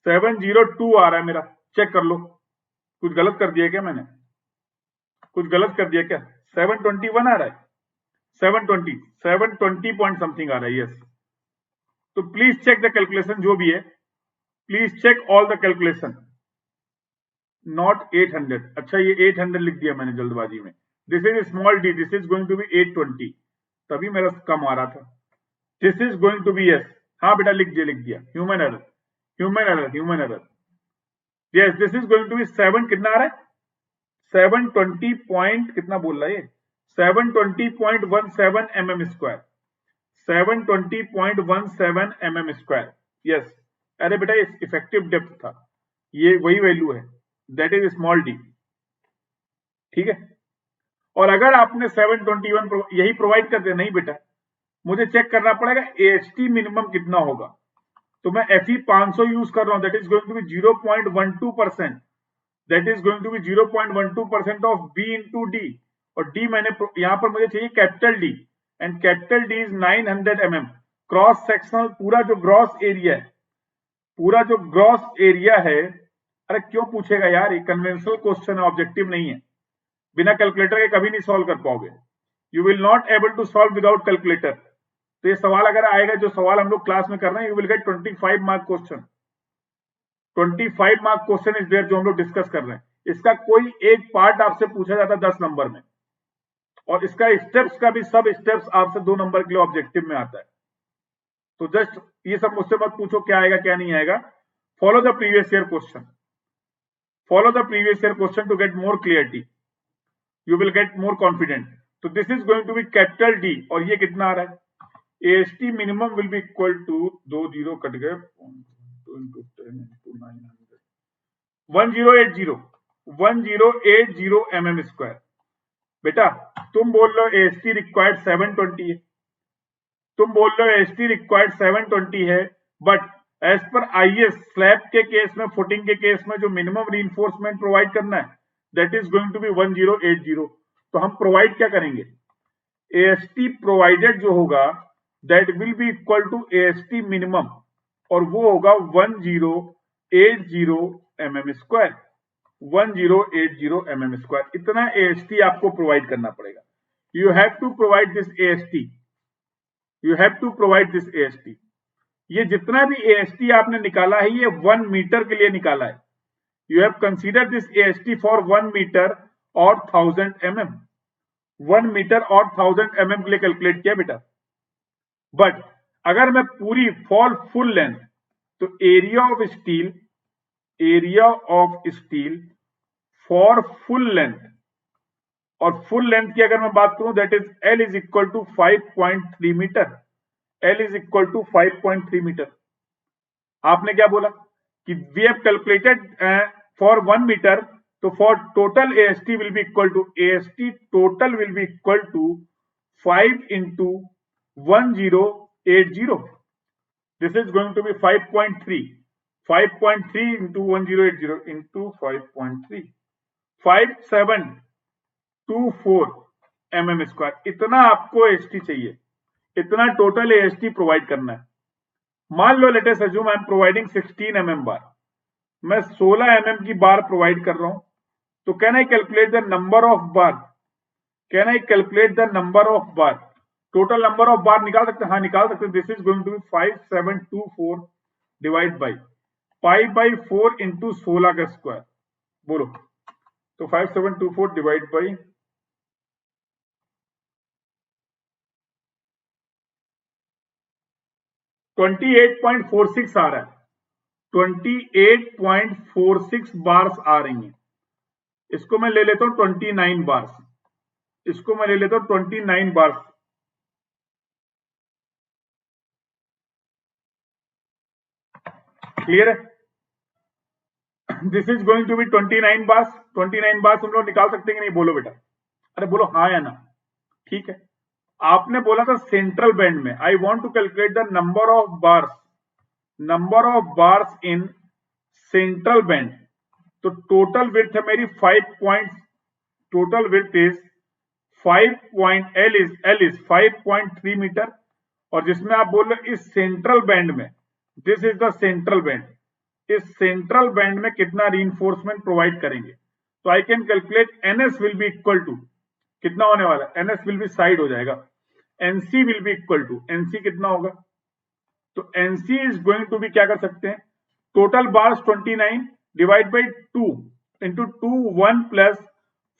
702 आ रहा है मेरा। चेक कर लो कुछ गलत कर दिया क्या मैंने, कुछ गलत कर दिया क्या। 721 आ रहा है 720 पॉइंट समथिंग आ रहा है। यस तो प्लीज चेक द कैलकुलेशन जो भी है, please check all the calculation. Not 800, अच्छा ये 800 लिख दिया मैंने जल्दबाजी में। This is small D, this is going to be 820, तभी मेरा कम आ रहा था। This is going to be yes, हाँ बेटा लिख दिया human error human error yes. This is going to be 7 कितना आ रहा है 720 पॉइंट कितना बोल रहा है ये 720.17 mm square 720.17 mm square. Yes अरे बेटा ये इफेक्टिव डेप्थ था, ये वही वैल्यू है, दैट इज स्मॉल डी। ठीक है और अगर आपने 721 यही प्रोवाइड कर दिया, नहीं बेटा मुझे चेक करना पड़ेगा एएसटी मिनिमम कितना होगा। तो मैं FE 500 यूज कर रहा हूं, that is going to be 0.12%, that is going to be 0.12% of B into D, और डी मैंने यहां पर मुझे चाहिए capital D, and capital D is 900 mm। Cross sectional पूरा जो ग्रॉस एरिया है, पूरा जो ग्रॉस एरिया है, अरे क्यों पूछेगा यार, ये कन्वेंशनल क्वेश्चन है, ऑब्जेक्टिव नहीं है। बिना कैलकुलेटर के कभी नहीं सॉल्व कर पाओगे, you will not able to solve without calculator. तो ये सवाल अगर आएगा जो सवाल हम लोग क्लास में कर रहे हैं, you will get 25 mark question, 25 mark question is there जो हम लोग डिस्कस कर रहे हैं। इसका कोई एक पार्ट आपसे पूछा जाता है 10 नंबर में, और इसका स्टेप्स का भी सब स्टेप्स आपसे 2 नंबर के लिए ऑब्जेक्टिव में आता है। तो जस्ट ये सब मुझसे मत पूछो क्या आएगा क्या नहीं आएगा, follow the previous year question, follow the previous year question to get more clarity, you will get more confident। तो this is going to be capital D, और ये कितना आ रहा है AST minimum will be equal to 2 0 cut गए 1080 mm square. बेटा तुम बोल लो AST रिक्वायर्ड 720 है, तुम बोल लो AST रिक्वायर्ड 720 है, बट एज पर IS स्लैब के केस में, फुटिंग के केस में जो मिनिमम रीइंफोर्समेंट प्रोवाइड करना है that is going to be 1080। तो हम प्रोवाइड क्या करेंगे, AST प्रोवाइडेड जो होगा that will be equal to AST minimum, और वो होगा 1080 mm स्क्वायर, 1080 mm स्क्वायर। इतना AST आपको प्रोवाइड करना पड़ेगा। You have to provide this AST, you have to provide this AST। ये जितना भी AST आपने निकाला है ये 1 मीटर के लिए निकाला है। You have considered this AST for 1 meter or 1000 mm, 1 metre और 1000 mm के लिए कैलकुलेट किया बेटा। बट अगर मैं पूरी फॉर फुल लेंथ, तो area of steel for full length, और फुल लेंथ की अगर मैं बात करूं that is L is equal to 5.3 metre, L is equal to 5.3 metre. आपने क्या बोला कि we have calculated for 1 meter, so for total AST will be equal to AST total will be equal to 5 into 1080. This is going to be 5.3 into 1080 into 5.3 5724 mm square. इतना आपको AST चाहिए, इतना total AST provide करना है। मान लो let us assume I am providing 16 mm bar, मैं 16 mm की बार प्रोवाइड कर रहा हूं, तो can I calculate the number of bar, can I calculate the number of bar, total number of bar निकाल सकते हैं? हाँ निकाल सकते हैं। This is going to be 5724 divide by pi by 4 into 16 का स्क्वायर। बोलो, तो 5724 डिवाइड बाई 28.46 आ रहा है, 28.46 बार्स आ रही हैं। इसको मैं ले लेता हूं 29 बार्स, इसको मैं ले लेता हूं 29 बार्स। क्लियर है? This is going to be 29 bars. 29 bars हम लोग निकाल सकते हैं कि नहीं? बोलो बेटा, अरे बोलो हाँ या ना। ठीक है, आपने बोला था सेंट्रल बैंड में I want to calculate the number of bars, number of bars in central band. तो टोटल विड्थ है मेरी 5 point, total width is 5.L is 5.3 metre, और जिसमें आप बोल रहे इस सेंट्रल बैंड में, this is the central band, इस सेंट्रल बैंड में कितना रीइंफोर्समेंट प्रोवाइड करेंगे। तो I can calculate NS will be equal to, कितना होने वाला है? NS विल बी साइड हो जाएगा, NC will be equal to, NC कितना होगा? तो NC is going to be, क्या कर सकते हैं, total bars 29 divide by 2 into 2 1 plus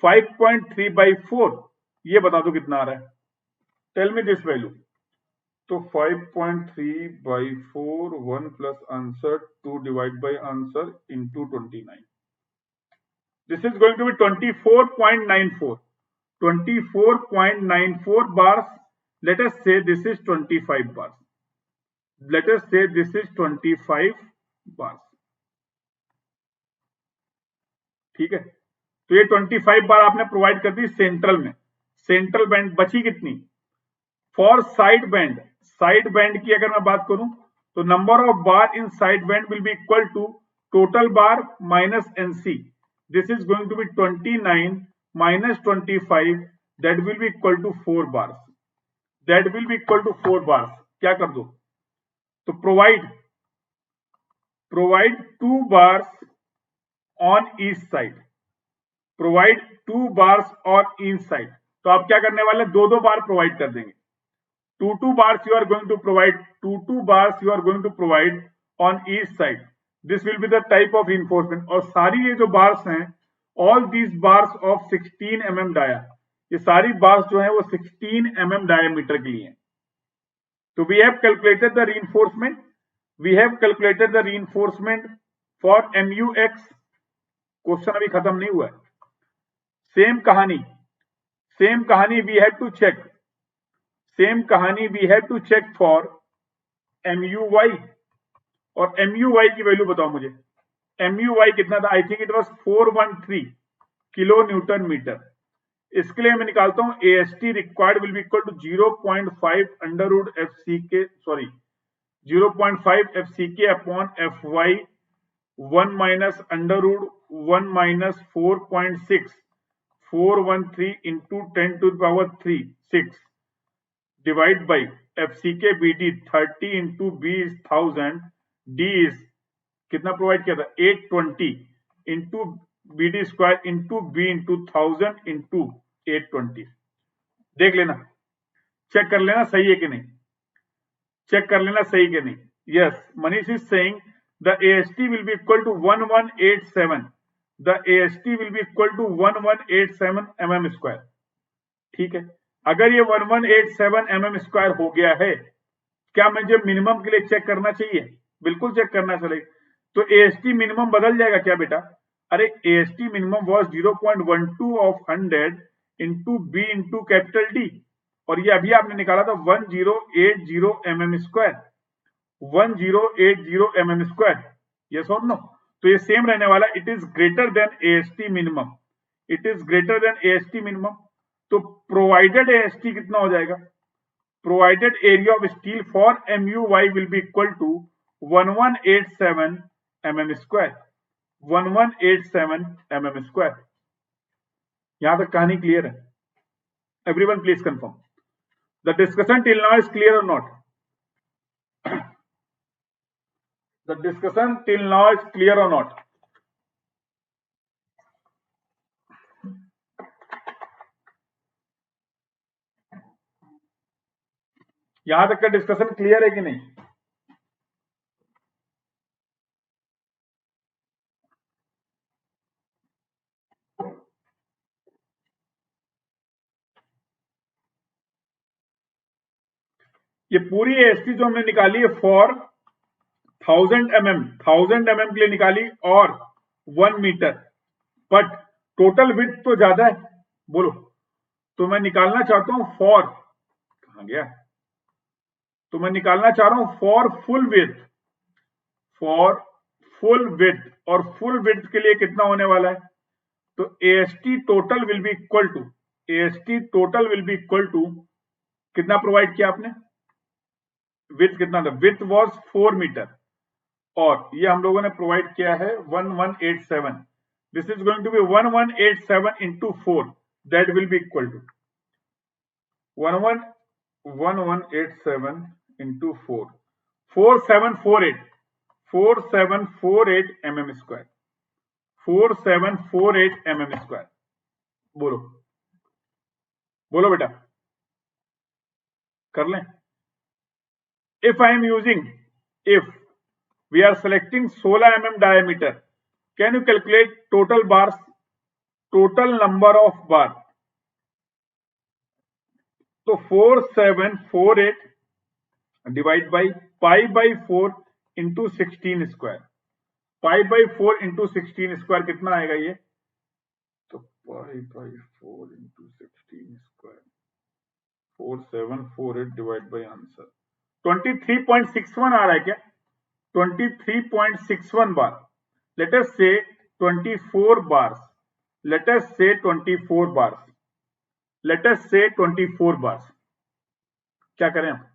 5.3 by 4, ये बता दो कितना आ रहा है, टेल मी दिस वैल्यू। तो 5.3 by 4 1 plus answer 2 divide by answer into 29, this is going to be 24.94, 24.94 bars. Let us say this is 25 bars. Let us say this is 25 bars. ठीक है, तो ये 25 बार आपने प्रोवाइड कर दी सेंट्रल में। Central band बची कितनी? For side band, side band की अगर मैं बात करूं तो number of bar in side band will be equal to total bar minus NC। This is going to be 29 minus 25, that will be equal to 4 bars, that will be equal to 4 bars. क्या कर दो, तो provide 2 bars on each side, provide 2 bars on each side. तो आप क्या करने वाले, 2 बार provide कर देंगे, 2 bars you are going to provide, 2 bars you are going to provide on each side. This will be the type of reinforcement। और सारी ये जो bars हैं, all these bars of 16 mm dia, ये सारी bars जो है वो 16 mm diameter के लिए हैं। तो we have calculated the reinforcement, we have calculated the reinforcement for MUX। Question अभी खत्म नहीं हुआ है, सेम कहानी we have to check, same कहानी we have to check for MUY। और MUY की वैल्यू बताओ मुझे, MUY कितना था? I think it was 413 kilo newton metre. इसके लिए मैं निकालता हूं AST required will be equal to 0.5 under root FCK, sorry 0.5 FCK upon FY 1 minus under root 1 minus 4.6 413 into 10 to the power 3 6 divide by FCK BD 30 into B is 1000, D is कितना provide किया था? 820 into BD square into B into 1000 into 820। देख लेना, check कर लेना सही है कि नहीं, चेक कर लेना सही कि नहीं। Yes, Manish is saying the AST will be equal to 1187, the AST will be equal to 1187 mm square. ठीक है, अगर ये 1187 mm स्क्वायर हो गया है, क्या मुझे मिनिमम के लिए चेक करना चाहिए? बिल्कुल चेक करना चाहिए। तो AST मिनिमम बदल जाएगा क्या बेटा? अरे AST minimum was 0.12 of 100 into B into capital D, और ये अभी आपने निकाला था 1080 mm square, 1080 mm square. Yes और नो? तो ये सेम रहने वाला, it is greater than AST minimum, it is greater than AST minimum. तो प्रोवाइडेड AST कितना हो जाएगा? Provided area of steel for MUY will be equal to 1187 mm square, 1187 mm square. यहां तक कहानी क्लियर है? Everyone please confirm. The discussion till now is clear or not? The discussion till now is clear or not? यहां तक का discussion clear है कि नहीं? ये पूरी एएसटी जो हमने निकाली है फॉर 1000 mm के लिए निकाली और 1 मीटर, बट टोटल विड्थ तो ज्यादा है, बोलो। तो मैं निकालना चाहता हूं फॉर, कहां गया, तो मैं निकालना चाह रहा हूं फॉर फुल विड्थ, और फुल विड्थ के लिए कितना होने वाला है? तो AST total will be equal to कितना प्रोवाइड किया आपने? विड्थ कितना था? विड्थ वाज 4 मीटर और ये हम लोगों ने प्रोवाइड किया है 1187. This is going to be 1187 into 4, that will be equal to 1187 into 4, 4748 mm square, 4748 mm square. बोलो बेटा, कर लें? If we are selecting 16 mm diameter, can you calculate total bars, total number of bar? तो 4748 divide by pi by 4 into 16 square, pi by 4 into 16 square कितना आएगा ये? तो पाई by 4 into 16 square, 4748 divide by answer 23.61 आ रहा है क्या? 23.61 बार. Let us say 24 bars. Let us say 24 bars. क्या करें हम?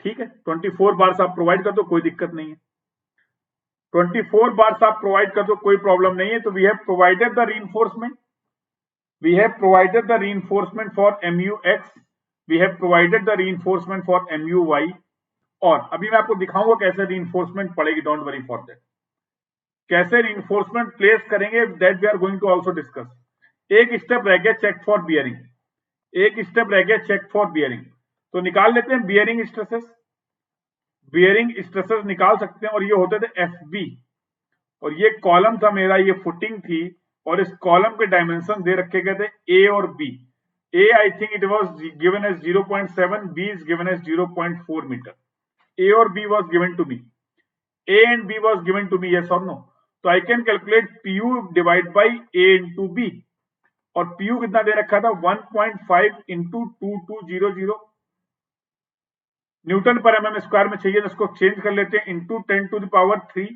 ठीक है, 24 बार्स आप प्रोवाइड कर दो, कोई दिक्कत नहीं है. 24 बार्स आप प्रोवाइड कर दो, कोई प्रॉब्लम नहीं है. तो we have provided the reinforcement for MUX, we have provided the reinforcement for MUY. और अभी मैं आपको दिखाऊंगा कैसे रीइंफोर्समेंट पड़ेगी. Don't worry for that. कैसे रीइंफोर्समेंट प्लेस करेंगे, that we are going to also discuss. एक स्टेप रह गया चेक फॉर बियरिंग. तो निकाल लेते हैं बियरिंग स्ट्रेसेस निकाल सकते हैं. और ये होते थे FB, और ये कॉलम था मेरा, ये फुटिंग थी, और इस कॉलम के डायमेंशन दे रखे गए थे A और B. A I think it was given as 0.7, B is given as 0.4 metre. A or B was given to me. A and B was given to me, yes or no? So I can calculate PU divided by A into B. और PU कितना दे रखा था? 1.5 into 2200 Newton per mm square में चाहिए, तो इसको change कर लेते हैं into 10 to the power 3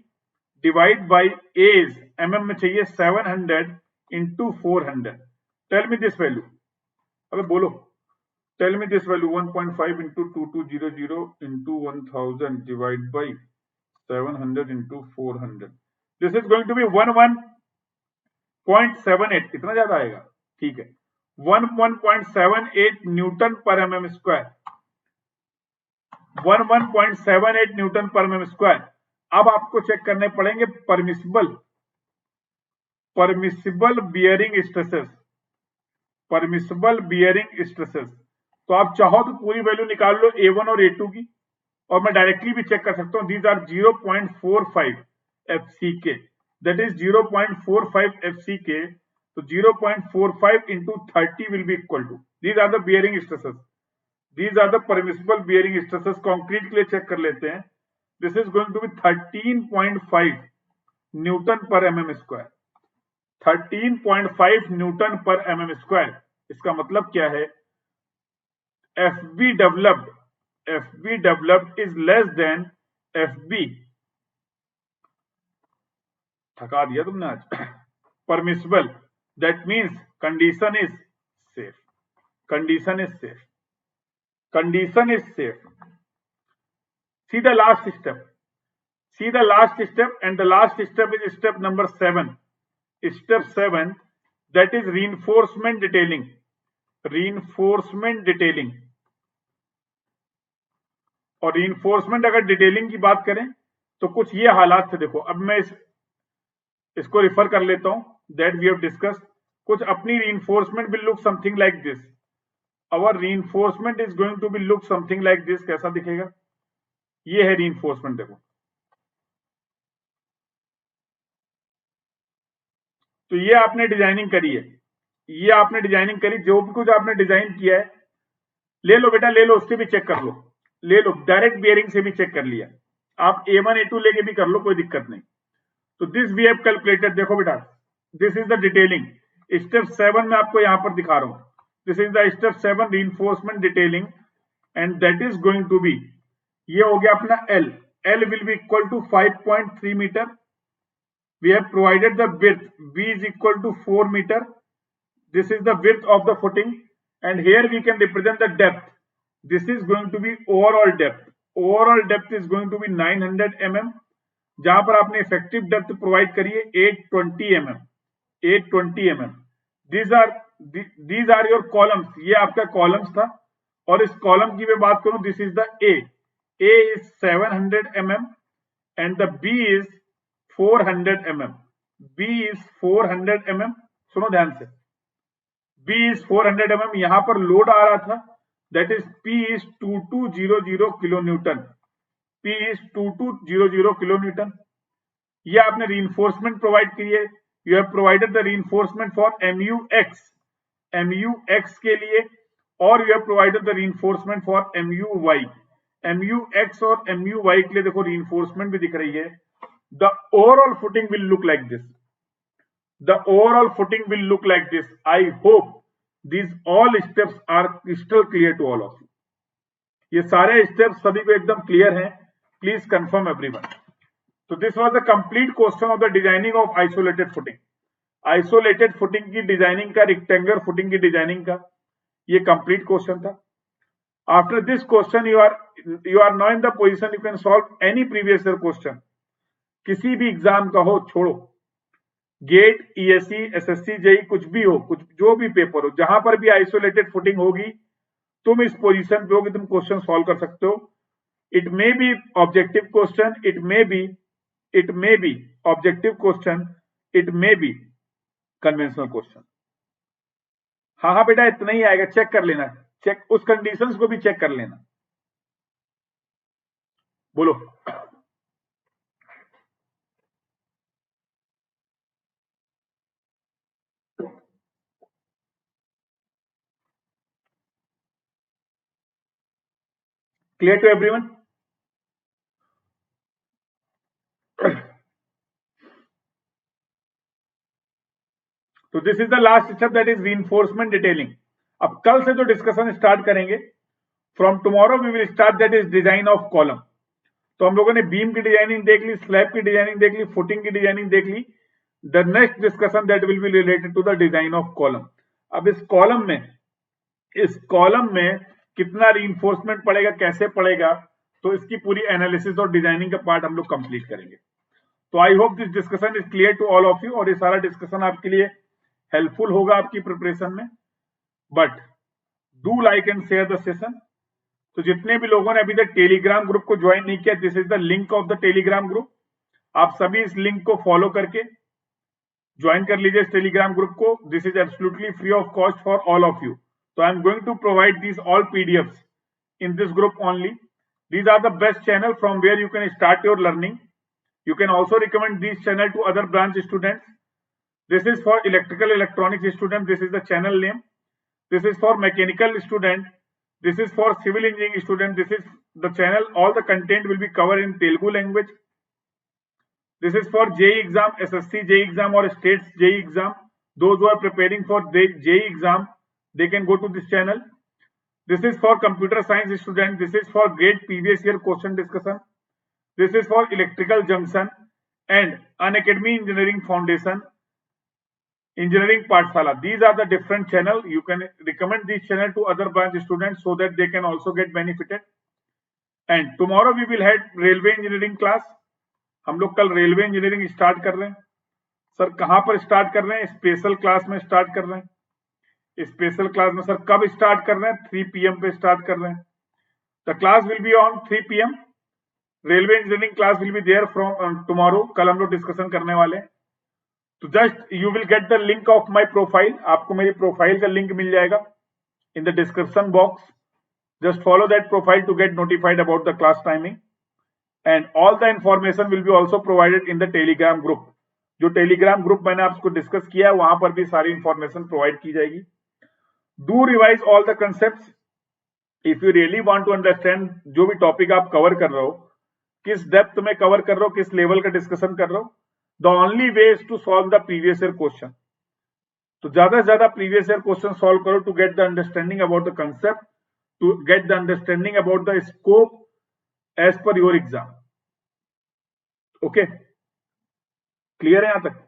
divide by A's mm में चाहिए 700 into 400. Tell me this value. अबे बोलो, tell me this value. 1.5 into 2200 into 1000 divided by 700 into 400. This is going to be 11.78. कितना ज्यादा आएगा? ठीक है, 11.78 Newton per mm square, 11.78 Newton per mm square. अब आपको चेक करने पड़ेंगे परमिसिबल बियरिंग स्ट्रेसेस. तो आप चाहो तो पूरी वैल्यू निकाल लो A1 और A2 की, और मैं डायरेक्टली भी चेक कर सकता हूं. These are 0.45 FCK, that is 0.45 FCK. तो 0.45 into 30 will be equal to, these are the bearing stresses, these are the permissible bearing stresses. Concrete के लिए चेक कर लेते हैं. This is going to be 13.5 newton per mm square, 13.5 newton per mm square. इसका मतलब क्या है? FB developed is less than FB. थका दिया तुमने आज. Permissible, that means condition is safe. See the last step, and the last step is step number 7. Step 7, that is reinforcement detailing. Reinforcement detailing. और reinforcement अगर detailing की बात करें तो कुछ ये हालात थे। देखो अब मैं इसको रिफर कर लेता हूं दैट वी हैव डिस्कस। कुछ अपनी reinforcement will look something like this. Our reinforcement is going to be look something like this. कैसा दिखेगा? ये है रीइंफोर्समेंट। देखो तो ये आपने डिजाइनिंग करी है, ये आपने डिजाइनिंग करी, जो भी कुछ आपने डिजाइन किया है ले लो बेटा, ले लो, उससे भी चेक कर लो, ले लो, डायरेक्ट बियरिंग से भी चेक कर लिया। आप A1 A2 लेके भी कर लो, कोई दिक्कत नहीं। तो दिस वी हैव कैलकुलेटेड। देखो बेटा, this is the detailing. Step 7 में आपको यहां पर दिखा रहा हूं। This is the step 7 reinforcement detailing and that is going to be, ये हो गया अपना L। L will be equal to 5.3 meter. We have provided the width B is equal to 4 meter. This is the width of the footing, and here we can represent the depth. This is going to be overall depth. Overall depth is going to be 900 mm. जहां पर आपने effective depth provide करी है 820 mm. 820 mm. These are your columns. ये आपका columns था, और इस कॉलम की मैं बात करूं, this is the A. A is 700 mm and the B is 400 mm. B is 400 mm. सुनो ध्यान से, B is 400 mm. यहां पर लोड आ रहा था, that is P is 2200 kilo Newton. P is 2200 kilo Newton. ये आपने रीइंफोर्समेंट प्रोवाइड की है. You have provided the reinforcement for MUX, MUX के लिए, और you have provided the reinforcement for MUY. MUX और MUY के लिए देखो रीइंफोर्समेंट भी दिख रही है. The overall footing will look like this. The overall footing will look like this. I hope these all steps are crystal clear to all of you. ये सारे steps सभी को एकदम clear हैं. Please confirm everyone. So this was the complete question of the designing of isolated footing. Isolated footing की designing का, rectangular footing की designing का ये complete question था. After this question you are now in the position you can solve any previous year question. किसी भी exam का हो, छोड़ो, गेट, ESE, SSC, JEE, कुछ भी हो, कुछ जो भी पेपर हो, जहां पर भी आइसोलेटेड फुटिंग होगी, तुम इस पोजीशन पे होगी, तुम क्वेश्चन सॉल्व कर सकते हो. It may B objective question, it may B objective question, it may B conventional question. हाँ हाँ बेटा, इतना ही आएगा, चेक कर लेना, चेक उस कंडीशंस को भी चेक कर लेना. बोलो. Clear to everyone? तो this is the last step, that is reinforcement detailing. अब कल से जो डिस्कशन स्टार्ट करेंगे, from tomorrow we will start, that is design of column. तो हम लोगों ने बीम की डिजाइनिंग देख ली, स्लैब की डिजाइनिंग देख ली, फुटिंग की डिजाइनिंग देख ली. The next discussion that will be related to the design of column. अब इस कॉलम में कितना रीइंफोर्समेंट पड़ेगा, कैसे पड़ेगा, तो इसकी पूरी एनालिसिस और डिजाइनिंग का पार्ट हम लोग कंप्लीट करेंगे. तो I hope this discussion is clear to all of you, और ये सारा डिस्कशन आपके लिए हेल्पफुल होगा आपकी प्रिपरेशन में. But do like and share the session. तो जितने भी लोगों ने अभी तक टेलीग्राम ग्रुप को ज्वाइन नहीं किया, this is the link of the Telegram group. आप सभी इस लिंक को फॉलो करके ज्वाइन कर लीजिए इस टेलीग्राम ग्रुप को. This is absolutely free of cost for all of you. So I am going to provide these all PDFs in this group only. These are the best channel from where you can start your learning. You can also recommend this channel to other branch students. This is for electrical electronics student. This is the channel name. This is for mechanical student. This is for civil engineering student. This is the channel. All the content will be covered in Telugu language. This is for JEE exam, SSC JEE exam or states JEE exam. Those who are preparing for JEE exam, they can go to this channel. This is for computer science student. This is for great previous year question discussion. This is for electrical junction and Unacademy engineering foundation, engineering Pathshala. These are the different channel. You can recommend this channel to other branch students so that they can also get benefited. And tomorrow we will have railway engineering class. हम लोग कल railway engineering start कर रहे हैं. Sir कहां पर start कर रहे हैं? स्पेशल क्लास में स्टार्ट कर रहे हैं. स्पेशल क्लास में सर कब स्टार्ट कर रहे हैं? 3 PM पे स्टार्ट कर रहे हैं. The class will be on 3 PM. Railway engineering class will be there from tomorrow. कल हम लोग डिस्कशन करने वाले हैं. तो just you will get the link of my profile. आपको मेरी प्रोफाइल का लिंक मिल जाएगा in the description box. Just follow that profile to get notified about the class timing. And all the information will be also provided in the Telegram group. जो Telegram group मैंने आपको discuss किया है वहां पर भी सारी इंफॉर्मेशन प्रोवाइड की जाएगी. Do revise all the concept if you really want to understand. जो भी टॉपिक आप कवर कर रहे हो, किस डेप्थ में कवर कर रहे हो, किस लेवल का डिस्कशन कर रहे हो, the only way is to solve the previous year question. तो ज्यादा से ज्यादा प्रीवियस ईयर क्वेश्चन सॉल्व करो to get the understanding about the concept, to get the understanding about the scope as per your exam. Okay, clear है यहां तक?